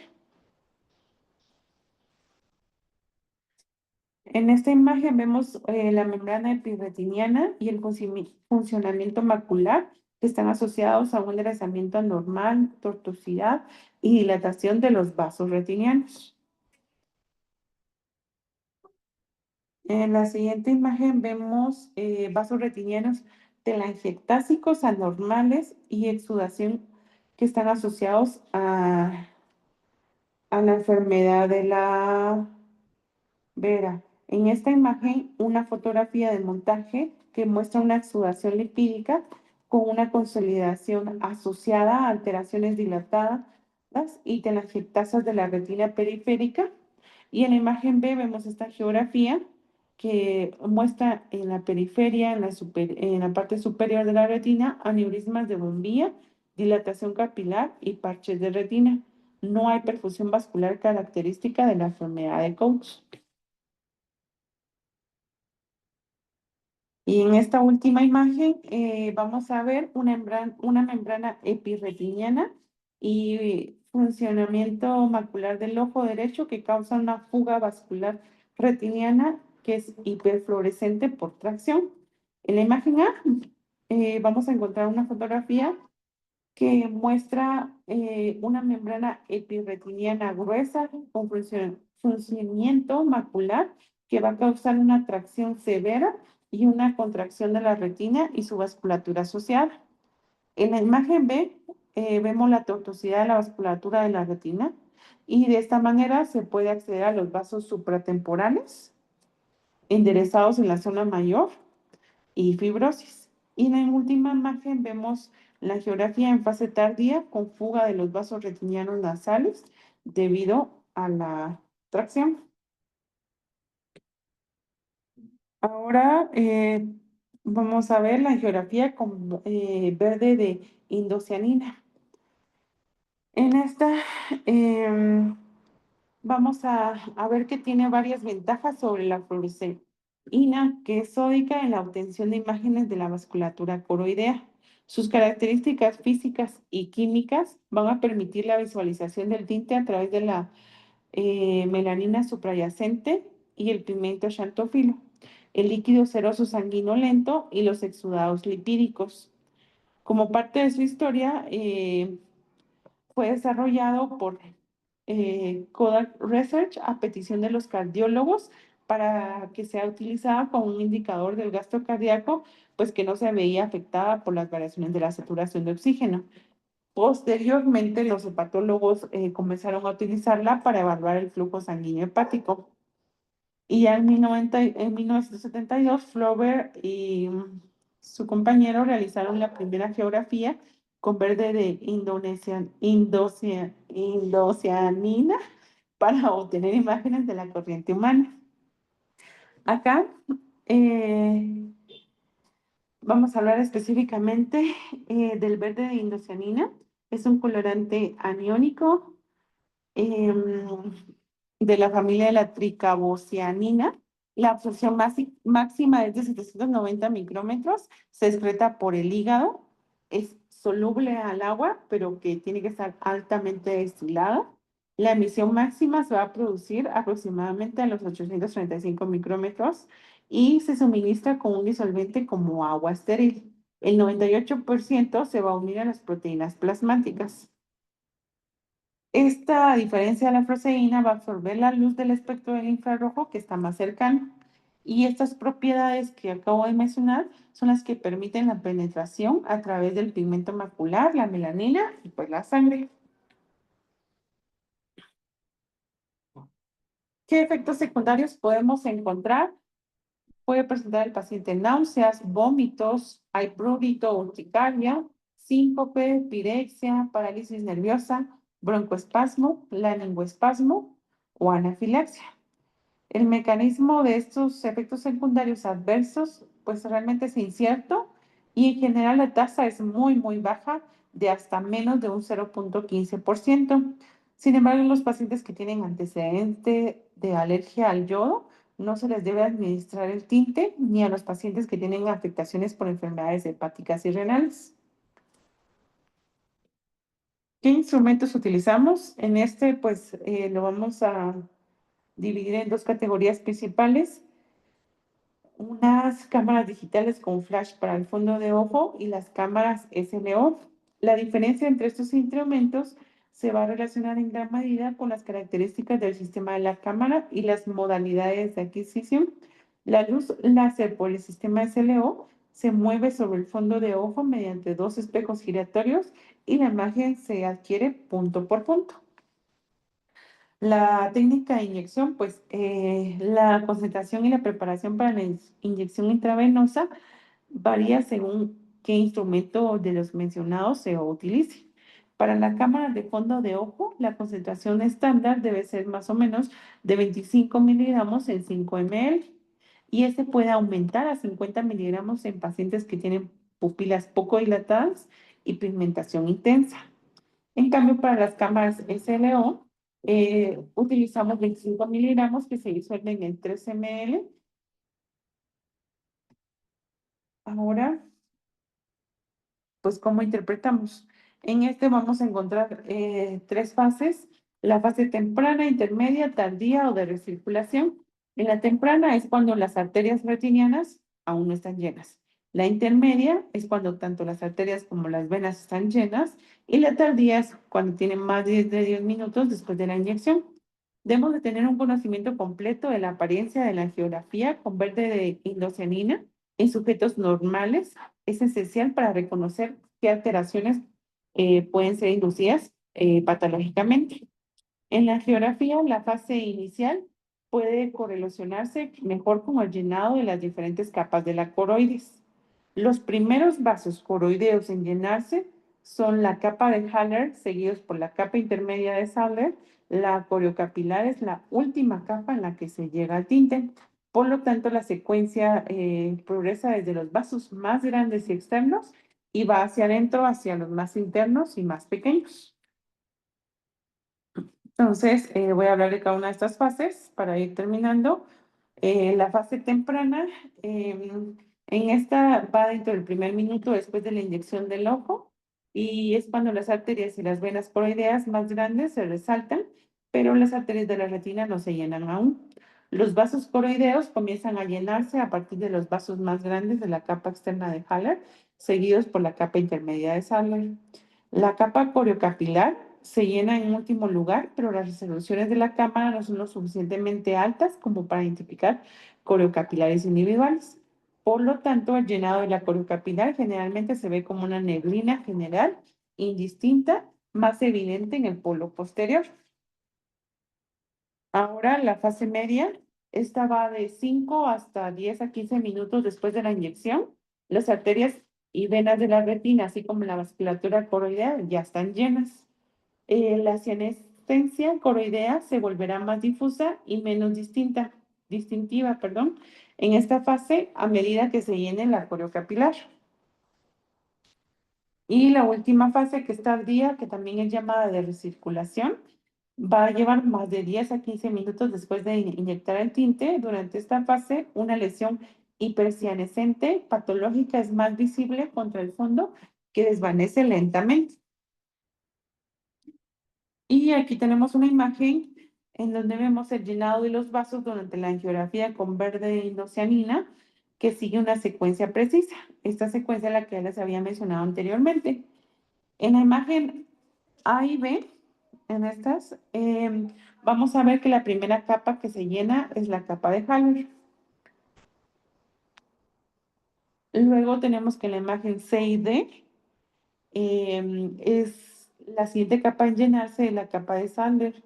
En esta imagen vemos la membrana epirretiniana y el funcionamiento macular que están asociados a un enderezamiento anormal, tortuosidad y dilatación de los vasos retinianos. En la siguiente imagen vemos vasos retinianos telangiectásicos anormales y exudación que están asociados a la enfermedad de la Vera. En esta imagen, una fotografía de montaje que muestra una exudación lipídica con una consolidación asociada a alteraciones dilatadas y telangiectasas de la retina periférica. Y en la imagen B vemos esta geografía que muestra en la periferia, en la parte superior de la retina, aneurismas de bombilla, dilatación capilar y parches de retina. No hay perfusión vascular característica de la enfermedad de Coats. Y en esta última imagen vamos a ver una membrana epirretiniana y funcionamiento macular del ojo derecho que causa una fuga vascular retiniana que es hiperfluorescente por tracción. En la imagen A vamos a encontrar una fotografía que muestra una membrana epirretiniana gruesa con funcionamiento macular que va a causar una tracción severa y una contracción de la retina y su vasculatura asociada. En la imagen B vemos la tortuosidad de la vasculatura de la retina y de esta manera se puede acceder a los vasos supratemporales enderezados en la zona mayor y fibrosis. Y en la última imagen vemos la angiografía en fase tardía con fuga de los vasos retinianos nasales debido a la tracción. Ahora vamos a ver la angiografía con verde de indocianina. En esta vamos a ver que tiene varias ventajas sobre la fluoresceína, que es sódica en la obtención de imágenes de la vasculatura coroidea. Sus características físicas y químicas van a permitir la visualización del tinte a través de la melanina suprayacente y el pigmento xantófilo, el líquido seroso sanguinolento y los exudados lipídicos. Como parte de su historia, fue desarrollado por Kodak Research a petición de los cardiólogos para que sea utilizada como un indicador del gasto cardíaco, pues que no se veía afectada por las variaciones de la saturación de oxígeno. Posteriormente, los hepatólogos comenzaron a utilizarla para evaluar el flujo sanguíneo hepático. Y ya en 1972, Flaubert y su compañero realizaron la primera geografía con verde de indocianina para obtener imágenes de la corriente humana. Acá vamos a hablar específicamente del verde de indocianina. Es un colorante aniónico de la familia de la tricarbocianina. La absorción máxima es de 790 micrómetros, se excreta por el hígado, es soluble al agua, pero que tiene que estar altamente destilada. La emisión máxima se va a producir aproximadamente a los 835 micrómetros y se suministra con un disolvente como agua estéril. El 98% se va a unir a las proteínas plasmáticas. Esta, a diferencia de la proteína, va a absorber la luz del espectro del infrarrojo que está más cercano. Y estas propiedades que acabo de mencionar son las que permiten la penetración a través del pigmento macular, la melanina y pues la sangre. ¿Qué efectos secundarios podemos encontrar? Puede presentar el paciente náuseas, vómitos, hay prurito, urticaria, síncope, pirexia, parálisis nerviosa, broncoespasmo, laringoespasmo o anafilaxia. El mecanismo de estos efectos secundarios adversos, pues realmente es incierto y en general la tasa es muy baja, de hasta menos de un 0.15%. Sin embargo, en los pacientes que tienen antecedente de alergia al yodo, no se les debe administrar el tinte, ni a los pacientes que tienen afectaciones por enfermedades hepáticas y renales. ¿Qué instrumentos utilizamos? En este, pues, lo vamos a dividir en dos categorías principales. Unas cámaras digitales con flash para el fondo de ojo y las cámaras SLO. La diferencia entre estos instrumentos se va a relacionar en gran medida con las características del sistema de la cámara y las modalidades de adquisición. La luz láser por el sistema SLO se mueve sobre el fondo de ojo mediante dos espejos giratorios y la imagen se adquiere punto por punto. La técnica de inyección, pues la concentración y la preparación para la inyección intravenosa varía según qué instrumento de los mencionados se utilice. Para la cámara de fondo de ojo, la concentración estándar debe ser más o menos de 25 miligramos en 5 ml y este puede aumentar a 50 miligramos en pacientes que tienen pupilas poco dilatadas y pigmentación intensa. En cambio, para las cámaras SLO, utilizamos 25 miligramos que se disuelven en 3 ml. Ahora, pues, ¿cómo interpretamos? En este vamos a encontrar tres fases: la fase temprana, intermedia, tardía o de recirculación. En la temprana es cuando las arterias retinianas aún no están llenas. La intermedia es cuando tanto las arterias como las venas están llenas. Y la tardía es cuando tienen más de 10 minutos después de la inyección. Debemos de tener un conocimiento completo de la apariencia de la angiografía con verde de indocianina en sujetos normales. Es esencial para reconocer qué alteraciones pueden ser inducidas patológicamente. En la angiografía, la fase inicial puede correlacionarse mejor con el llenado de las diferentes capas de la coroides. Los primeros vasos coroideos en llenarse son la capa de Haller, seguidos por la capa intermedia de Saller. La coriocapilar es la última capa en la que se llega al tinte. Por lo tanto, la secuencia progresa desde los vasos más grandes y externos y va hacia adentro, hacia los más internos y más pequeños. Entonces, voy a hablar de cada una de estas fases para ir terminando. La fase temprana, en esta va dentro del primer minuto después de la inyección del ojo y es cuando las arterias y las venas coroideas más grandes se resaltan, pero las arterias de la retina no se llenan aún. Los vasos coroideos comienzan a llenarse a partir de los vasos más grandes de la capa externa de Haller, seguidos por la capa intermedia de Saller. La capa coriocapilar se llena en último lugar, pero las resoluciones de la cámara no son lo suficientemente altas como para identificar coriocapilares individuales. Por lo tanto, el llenado de la coriocapilar generalmente se ve como una neblina general, indistinta, más evidente en el polo posterior. Ahora, la fase media, esta va de 5 hasta 10 a 15 minutos después de la inyección. Las arterias y venas de la retina, así como la vasculatura coroidea, ya están llenas. La cianestesia coroidea se volverá más difusa y menos distintiva, en esta fase a medida que se llene la coriocapilar. Y la última fase, que es tardía, que también es llamada de recirculación, va a llevar más de 10 a 15 minutos después de inyectar el tinte. Durante esta fase, una lesión hipercianescente patológica es más visible contra el fondo, que desvanece lentamente. Y aquí tenemos una imagen en donde vemos el llenado de los vasos durante la angiografía con verde indocianina, que sigue una secuencia precisa. Esta secuencia es la que ya les había mencionado anteriormente. En la imagen A y B, en estas, vamos a ver que la primera capa que se llena es la capa de Haller. Luego tenemos que en la imagen C y D es la siguiente capa en llenarse es la capa de Sander.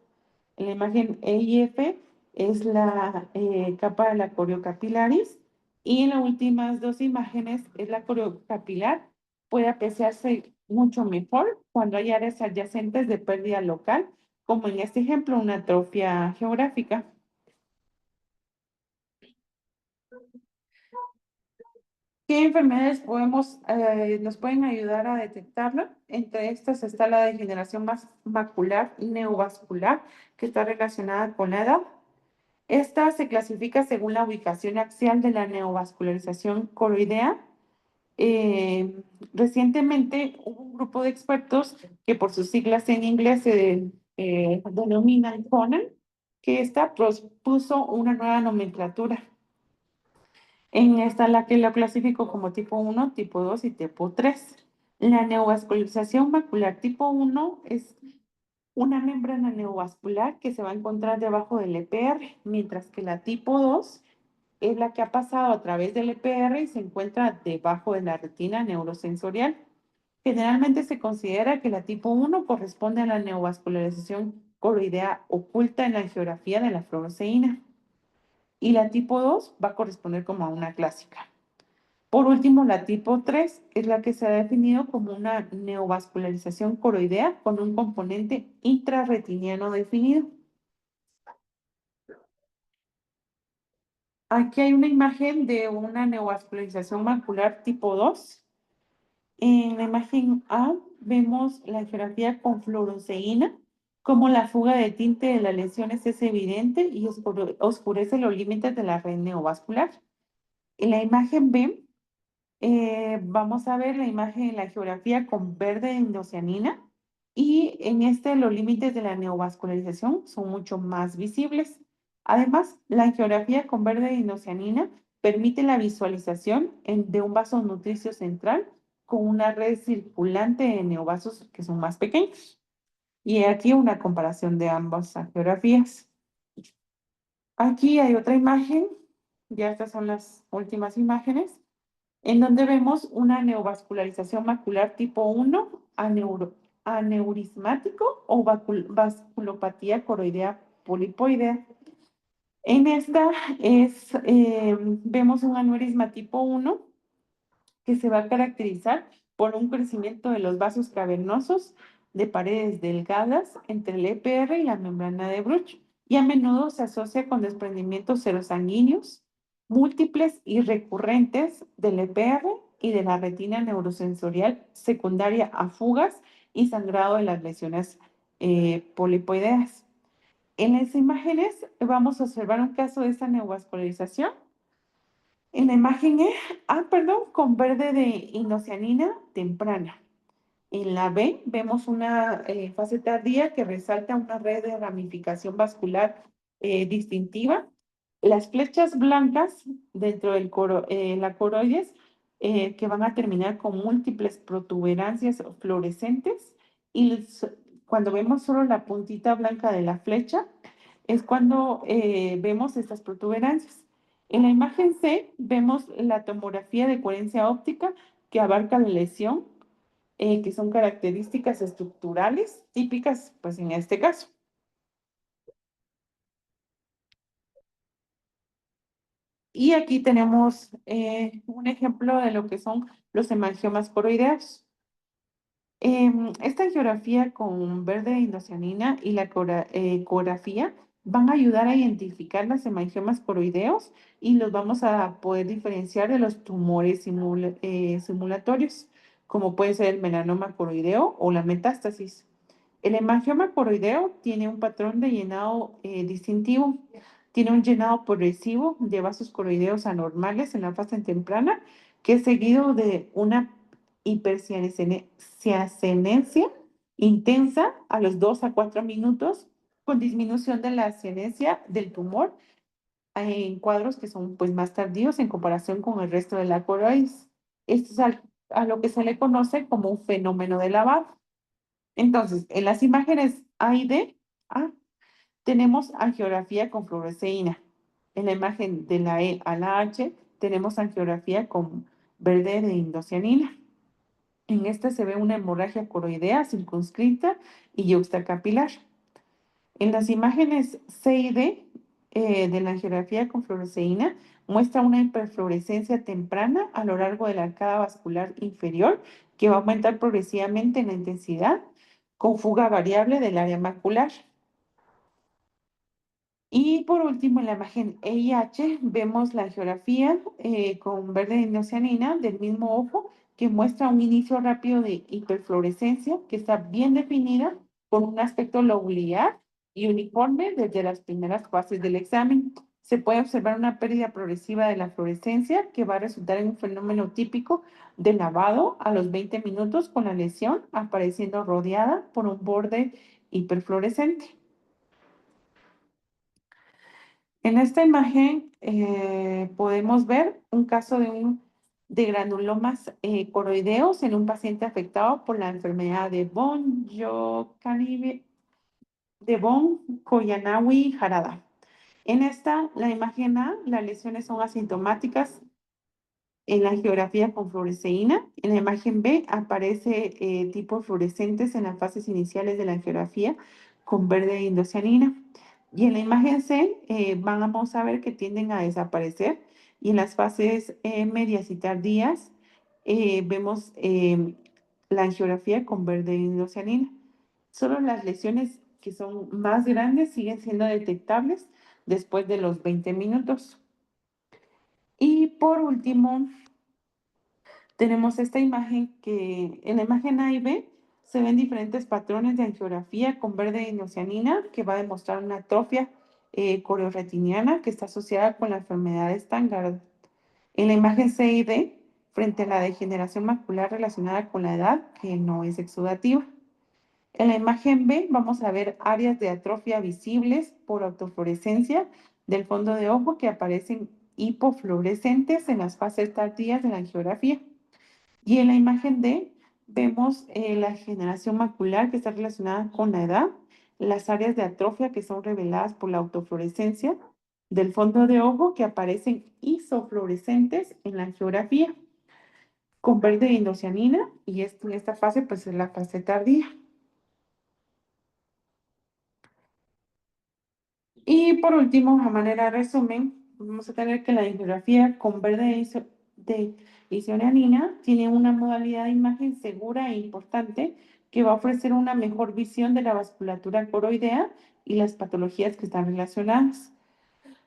En la imagen E y F es la capa de la coriocapilaris y en las últimas dos imágenes es la coriocapilar. Puede apreciarse mucho mejor cuando hay áreas adyacentes de pérdida local, como en este ejemplo, una atrofia geográfica. ¿Qué enfermedades nos pueden ayudar a detectarla? Entre estas está la degeneración macular neovascular, que está relacionada con la edad. Esta se clasifica según la ubicación axial de la neovascularización coroidea. Recientemente hubo un grupo de expertos que por sus siglas en inglés se denominan CONAN, que esta propuso una nueva nomenclatura. En esta la que la clasificó como tipo 1, tipo 2 y tipo 3. La neovascularización macular tipo 1 es una membrana neovascular que se va a encontrar debajo del EPR, mientras que la tipo 2 es la que ha pasado a través del EPR y se encuentra debajo de la retina neurosensorial. Generalmente se considera que la tipo 1 corresponde a la neovascularización coroidea oculta en la angiografía de la fluoresceína y la tipo 2 va a corresponder como a una clásica. Por último, la tipo 3 es la que se ha definido como una neovascularización coroidea con un componente intrarretiniano definido. Aquí hay una imagen de una neovascularización macular tipo 2. En la imagen A vemos la angiografía con fluoresceína, como la fuga de tinte de las lesiones es evidente y oscurece los límites de la red neovascular. En la imagen B vamos a ver la imagen en la geografía con verde indocianina y en este los límites de la neovascularización son mucho más visibles. Además, la geografía con verde indocianina permite la visualización de un vaso nutricio central con una red circulante de neovasos que son más pequeños. Y aquí una comparación de ambas geografías. Aquí hay otra imagen, ya estas son las últimas imágenes en donde vemos una neovascularización macular tipo 1, aneurismático o vasculopatía coroidea polipoidea. En esta vemos un aneurisma tipo 1 que se va a caracterizar por un crecimiento de los vasos cavernosos de paredes delgadas entre el EPR y la membrana de Bruch, y a menudo se asocia con desprendimientos serosanguíneos múltiples y recurrentes del EPR y de la retina neurosensorial secundaria a fugas y sangrado de las lesiones polipoideas. En las imágenes vamos a observar un caso de esta neovascularización. En la imagen con verde de indocianina temprana. En la B vemos una fase tardía que resalta una red de ramificación vascular distintiva. Las flechas blancas dentro del la coroides que van a terminar con múltiples protuberancias fluorescentes, y cuando vemos solo la puntita blanca de la flecha es cuando vemos estas protuberancias. En la imagen C vemos la tomografía de coherencia óptica que abarca la lesión, que son características estructurales típicas, pues en este caso. Y aquí tenemos un ejemplo de lo que son los hemangiomas coroideos. Esta geografía con verde indocianina y la ecografía van a ayudar a identificar los hemangiomas coroideos y los vamos a poder diferenciar de los tumores simulatorios, como puede ser el melanoma coroideo o la metástasis. El hemangioma coroideo tiene un patrón de llenado distintivo. Tiene un llenado progresivo de vasos coroideos anormales en la fase temprana, que es seguido de una hipercianesia intensa a los 2 a 4 minutos, con disminución de la cianesia del tumor en cuadros que son pues más tardíos en comparación con el resto de la coroides. Esto es a lo que se le conoce como un fenómeno de lavado. Entonces, en las imágenes A y D, tenemos angiografía con fluoresceína. En la imagen de la E a la H, tenemos angiografía con verde de indocianina. En esta se ve una hemorragia coroidea circunscrita y yuxtacapilar. En las imágenes C y D de la angiografía con fluoresceína, muestra una hiperfluorescencia temprana a lo largo de la arcada vascular inferior, que va a aumentar progresivamente en la intensidad, con fuga variable del área macular. Y por último, en la imagen E y H, vemos la geografía con verde de indocianina del mismo ojo, que muestra un inicio rápido de hiperfluorescencia que está bien definida, con un aspecto lobular y uniforme desde las primeras fases del examen. Se puede observar una pérdida progresiva de la fluorescencia que va a resultar en un fenómeno típico de lavado a los 20 minutos, con la lesión apareciendo rodeada por un borde hiperfluorescente. En esta imagen podemos ver un caso de granulomas coroideos en un paciente afectado por la enfermedad de Von-Koyanawi-Harada. En esta, la imagen A, las lesiones son asintomáticas en la geografía con fluoresceína. En la imagen B aparece tipos fluorescentes en las fases iniciales de la geografía con verde e indocianina. Y en la imagen C vamos a ver que tienden a desaparecer. Y en las fases medias y tardías vemos la angiografía con verde e indocianina. Solo las lesiones que son más grandes siguen siendo detectables después de los 20 minutos. Y por último, tenemos esta imagen que en la imagen A y B se ven diferentes patrones de angiografía con verde indocianina que va a demostrar una atrofia corioretiniana que está asociada con la enfermedad de Stargardt. En la imagen C y D, frente a la degeneración macular relacionada con la edad, que no es exudativa. En la imagen B vamos a ver áreas de atrofia visibles por autofluorescencia del fondo de ojo que aparecen hipofluorescentes en las fases tardías de la angiografía. Y en la imagen D vemos la generación macular que está relacionada con la edad, las áreas de atrofia que son reveladas por la autofluorescencia del fondo de ojo que aparecen isofluorescentes en la angiografía con verde de indocianina, y en esta fase pues es la fase tardía. Y por último, a manera de resumen, vamos a tener que la angiografía con verde de isonianina tiene una modalidad de imagen segura e importante que va a ofrecer una mejor visión de la vasculatura coroidea y las patologías que están relacionadas.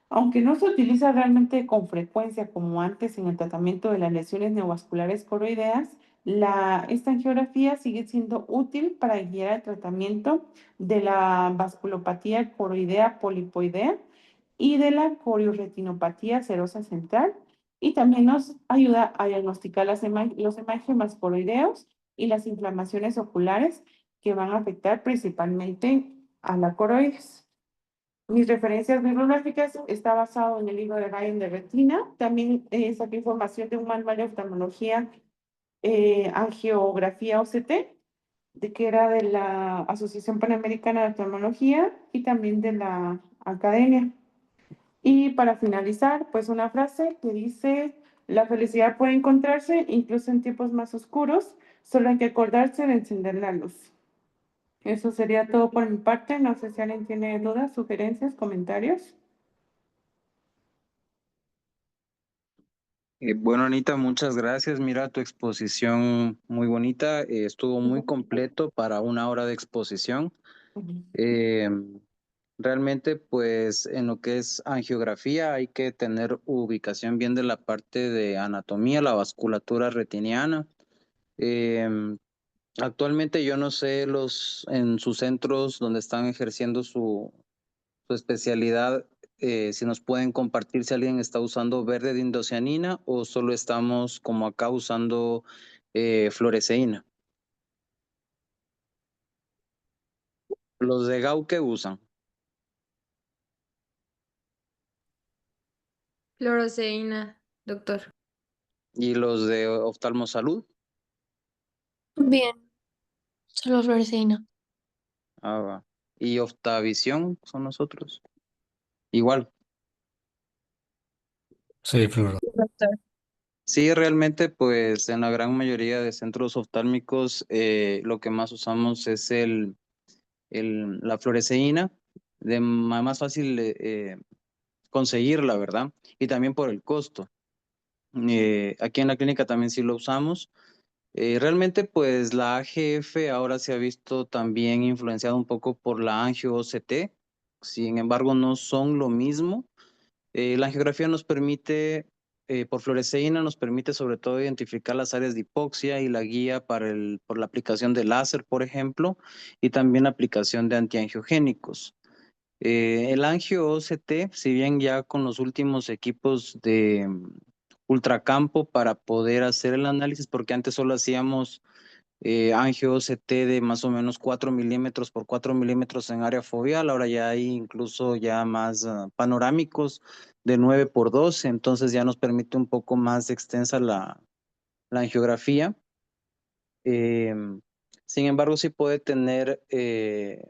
Aunque no se utiliza realmente con frecuencia como antes en el tratamiento de las lesiones neovasculares coroideas, esta angiografía sigue siendo útil para guiar el tratamiento de la vasculopatía coroidea polipoidea y de la corioretinopatía serosa central, y también nos ayuda a diagnosticar los hemangiomas coroideos y las inflamaciones oculares que van a afectar principalmente a la coroides. Mis referencias bibliográficas está basado en el libro de Ryan de Retina. También saqué información de un manual de oftalmología, angiografía OCT, de que era de la Asociación Panamericana de Oftalmología y también de la Academia. Y para finalizar, pues una frase que dice, la felicidad puede encontrarse incluso en tiempos más oscuros, solo hay que acordarse de encender la luz. Eso sería todo por mi parte. No sé si alguien tiene dudas, sugerencias, comentarios. Bueno, Anita, muchas gracias. Mira, tu exposición muy bonita, estuvo muy completo para una hora de exposición. Ujú. Eh, Realmente, pues en lo que es angiografía hay que tener ubicación bien de la parte de anatomía, la vasculatura retiniana. Eh, Actualmente yo no sé en sus centros donde están ejerciendo su especialidad, si nos pueden compartir si alguien está usando verde de indocianina o solo estamos como acá usando fluoresceína. Los de Gau que usan Fluoroceína, doctor. y los de oftalmosalud. Bien, solo fluoresceína. Ah, va. Y Oftavisión son nosotros. Igual. Sí, fluoro. Doctor. Sí, realmente, pues en la gran mayoría de centros oftálmicos lo que más usamos es la fluoresceína, más fácil conseguirla, ¿verdad? Y también por el costo. Aquí en la clínica también sí lo usamos. Realmente, pues la AGF ahora se ha visto también influenciada un poco por la angio-OCT. Sin embargo, no son lo mismo. La angiografía nos permite, por fluoresceína, nos permite sobre todo identificar las áreas de hipoxia y la guía por la aplicación de láser, por ejemplo, y también la aplicación de antiangiogénicos. El angio OCT, si bien ya con los últimos equipos de ultracampo para poder hacer el análisis, porque antes solo hacíamos angio OCT de más o menos 4 milímetros por 4 milímetros en área foveal, ahora ya hay incluso ya más panorámicos de 9 por 12, entonces ya nos permite un poco más extensa la angiografía. Sin embargo, sí puede tener, se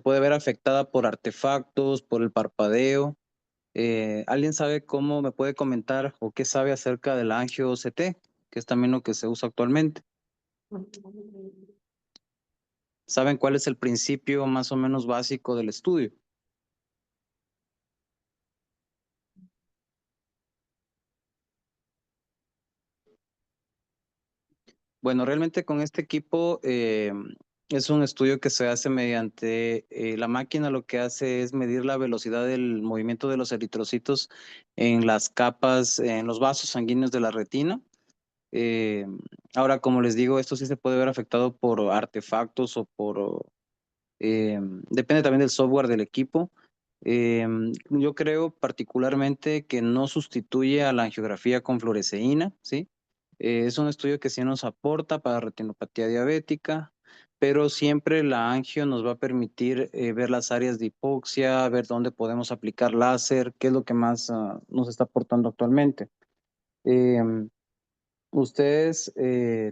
puede ver afectada por artefactos, por el parpadeo. ¿Alguien sabe cómo me puede comentar o qué sabe acerca de la angio OCT, que es también lo que se usa actualmente? ¿Saben cuál es el principio más o menos básico del estudio? Bueno, realmente con este equipo es un estudio que se hace mediante la máquina. Lo que hace es medir la velocidad del movimiento de los eritrocitos en las capas, en los vasos sanguíneos de la retina. Eh, Ahora, como les digo, esto sí se puede ver afectado por artefactos o por depende también del software del equipo. Yo creo particularmente que no sustituye a la angiografía con fluoresceína, ¿sí? Es un estudio que sí nos aporta para retinopatía diabética, pero siempre la angio nos va a permitir ver las áreas de hipoxia, ver dónde podemos aplicar láser, qué es lo que más nos está aportando actualmente. Em, ¿Ustedes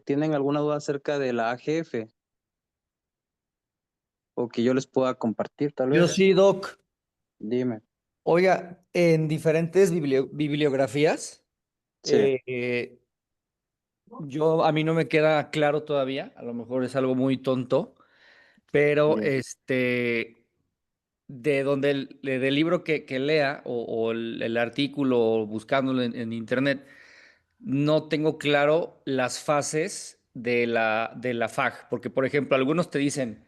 tienen alguna duda acerca de la AGF o que yo les pueda compartir, tal Yo vez? sí, Doc. Dime. Oiga, en diferentes bibliografías, Sí, eh, a mí no me queda claro todavía, a lo mejor es algo muy tonto, pero bien. de donde del libro que lea o el artículo o buscándolo en internet, no tengo claro las fases de la FAG, porque por ejemplo, algunos te dicen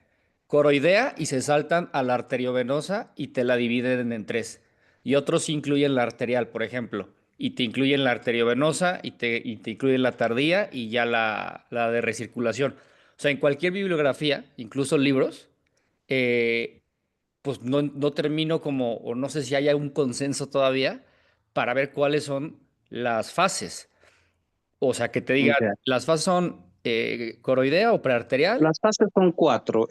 coroidea y se saltan a la arteriovenosa y te la dividen en tres. Y otros incluyen la arterial, por ejemplo, y te incluyen la arteriovenosa y te incluyen la tardía y ya la de recirculación. O sea, en cualquier bibliografía, incluso libros, eh, pues no termino como, o no sé si haya un consenso todavía para ver cuáles son las fases. O sea, que te digan, Ya. las fases son coroidea o prearterial. Las fases son cuatro.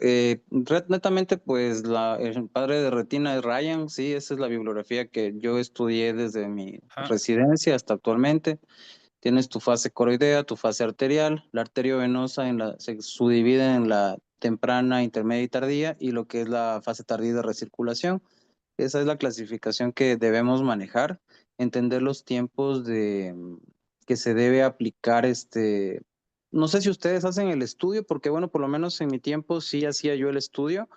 Netamente, pues el padre de retina es Ryan, sí, esa es la bibliografía que yo estudié desde mi Ajá. residencia hasta actualmente. Tienes tu fase coroidea, tu fase arterial, la arteriovenosa se subdivide en la temprana, intermedia y tardía, y lo que es la fase tardía de recirculación. Esa es la clasificación que debemos manejar, entender los tiempos que se debe aplicar no sé si ustedes hacen el estudio, porque bueno, por lo menos en mi tiempo sí hacía yo el estudio.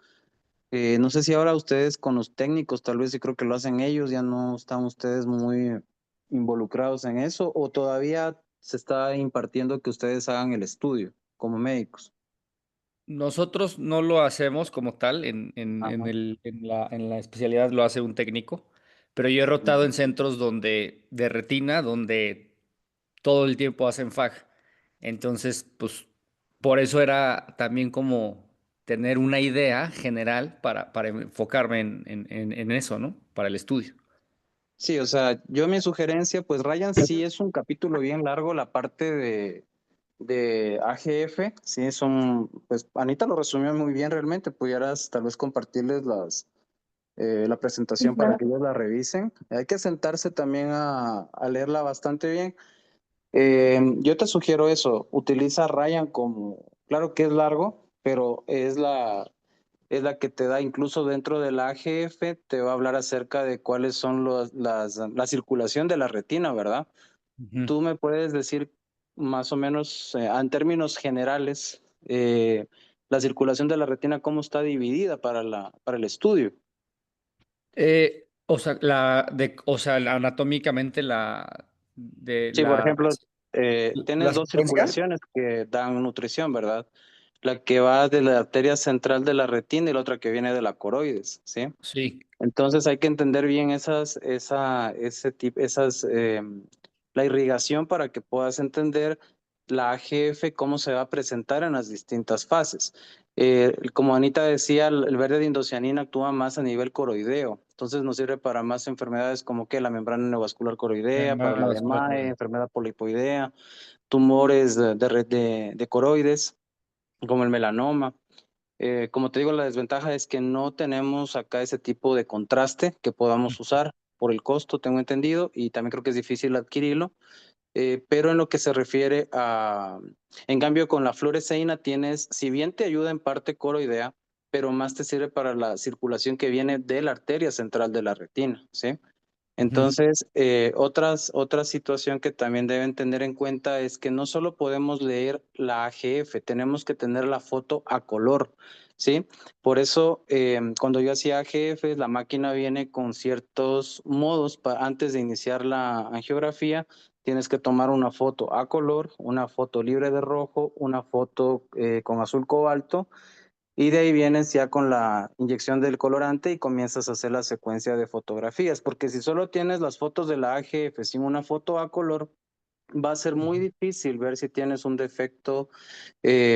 No sé si ahora ustedes con los técnicos, tal vez sí creo que lo hacen ellos, ya no están ustedes muy involucrados en eso, o todavía se está impartiendo que ustedes hagan el estudio como médicos. Nosotros no lo hacemos como tal, Ajá. en la especialidad lo hace un técnico, pero yo he rotado en centros de retina, donde todo el tiempo hacen FAG. Entonces, pues por eso era también como tener una idea general para enfocarme en eso, ¿no? Para el estudio. Sí, o sea, yo mi sugerencia, pues Ryan sí es un capítulo bien largo, la parte de AGF, sí, pues Anita lo resumió muy bien realmente, pudieras tal vez compartirles la Sí, presentación para claro. que ellos la revisen. Hay que sentarse también a leerla bastante bien. Yo te sugiero eso, utiliza Ryan como, claro que es largo, pero es la que te da incluso dentro de la AGF, te va a hablar acerca de cuáles son la circulación de la retina, ¿verdad? Ujú. Tú me puedes decir más o menos en términos generales la circulación de la retina, cómo está dividida para el estudio. O sea, o sea, anatómicamente Sí, por ejemplo, la tienes dos secuencia. circulaciones que dan nutrición, ¿verdad? La que va de la arteria central de la retina y la otra que viene de la coroides, ¿sí? Sí. Entonces hay que entender bien la irrigación para que puedas entender la AGF, cómo se va a presentar en las distintas fases. Como Anita decía, el verde de indocianina actúa más a nivel coroideo, entonces nos sirve para más enfermedades como que la membrana neovascular coroidea, para Membrana la vascular DMAE, coroidea. enfermedad polipoidea, tumores de coroides, como el melanoma. Como te digo, la desventaja es que no tenemos acá ese tipo de contraste que podamos usar por el costo, tengo entendido, y también creo que es difícil adquirirlo. Pero en lo que se refiere en cambio, con la fluoresceína tienes, si bien te ayuda en parte coroidea, pero más te sirve para la circulación que viene de la arteria central de la retina, ¿sí? Ujú. Entonces, otra situación que también deben tener en cuenta es que no solo podemos leer la AGF, tenemos que tener la foto a color, ¿sí? Por eso, cuando yo hacía AGF, la máquina viene con ciertos modos antes de iniciar la angiografía. Tienes que tomar una foto a color, una foto libre de rojo, una foto con azul cobalto y de ahí vienes ya con la inyección del colorante y comienzas a hacer la secuencia de fotografías, porque si solo tienes las fotos de la AGF sin una foto a color, va a ser muy difícil ver si tienes un defecto,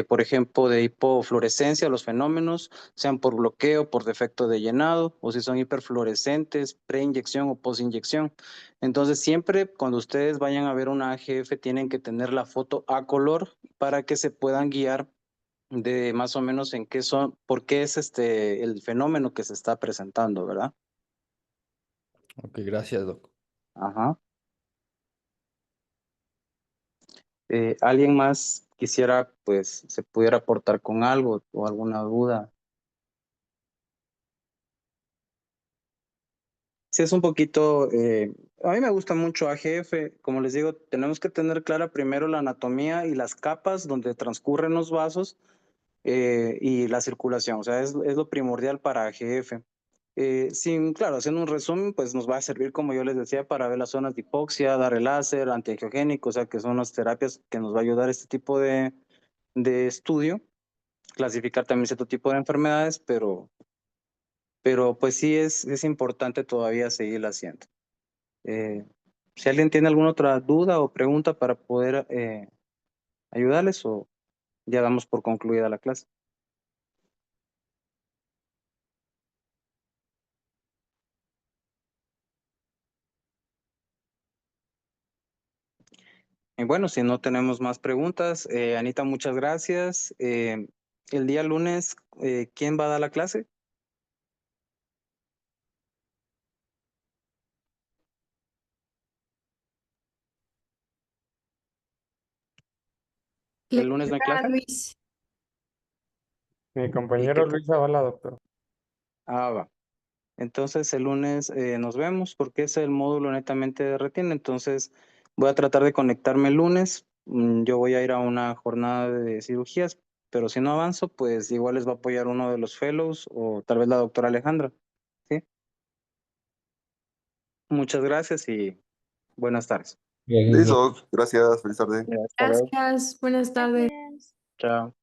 por ejemplo, de hipofluorescencia, los fenómenos, sean por bloqueo, por defecto de llenado, o si son hiperfluorescentes, preinyección o posinyección. Entonces, siempre cuando ustedes vayan a ver una AGF, tienen que tener la foto a color para que se puedan guiar de más o menos por qué es el fenómeno que se está presentando, ¿verdad? Ok, gracias, Doc. Ajá. ¿Alguien más quisiera, pues, se pudiera aportar con algo o alguna duda? Sí, es un poquito, a mí me gusta mucho AGF, como les digo, tenemos que tener clara primero la anatomía y las capas donde transcurren los vasos y la circulación, o sea, es lo primordial para AGF. Sí, claro, haciendo un resumen, pues nos va a servir, como yo les decía, para ver las zonas de hipoxia, dar el láser, antiangiogénico, o sea, que son las terapias que nos va a ayudar este tipo de estudio, clasificar también cierto tipo de enfermedades, pero pues sí es importante todavía seguirla haciendo. Si alguien tiene alguna otra duda o pregunta para poder ayudarles, o ya damos por concluida la clase. Y bueno, si no tenemos más preguntas, Anita, muchas gracias. El día lunes, ¿quién va a dar la clase? ¿El lunes no hay clase? Luis. Mi ¿Y compañero qué? Luis Zavala, doctor. Va. Entonces el lunes nos vemos porque es el módulo netamente de retina. Entonces voy a tratar de conectarme el lunes. Yo voy a ir a una jornada de cirugías, pero si no avanzo, pues igual les va a apoyar uno de los fellows o tal vez la doctora Alejandra. ¿Sí? Muchas gracias y buenas tardes. Listo, gracias, feliz tarde. Hasta luego. Gracias. Buenas tardes. Gracias. Chao.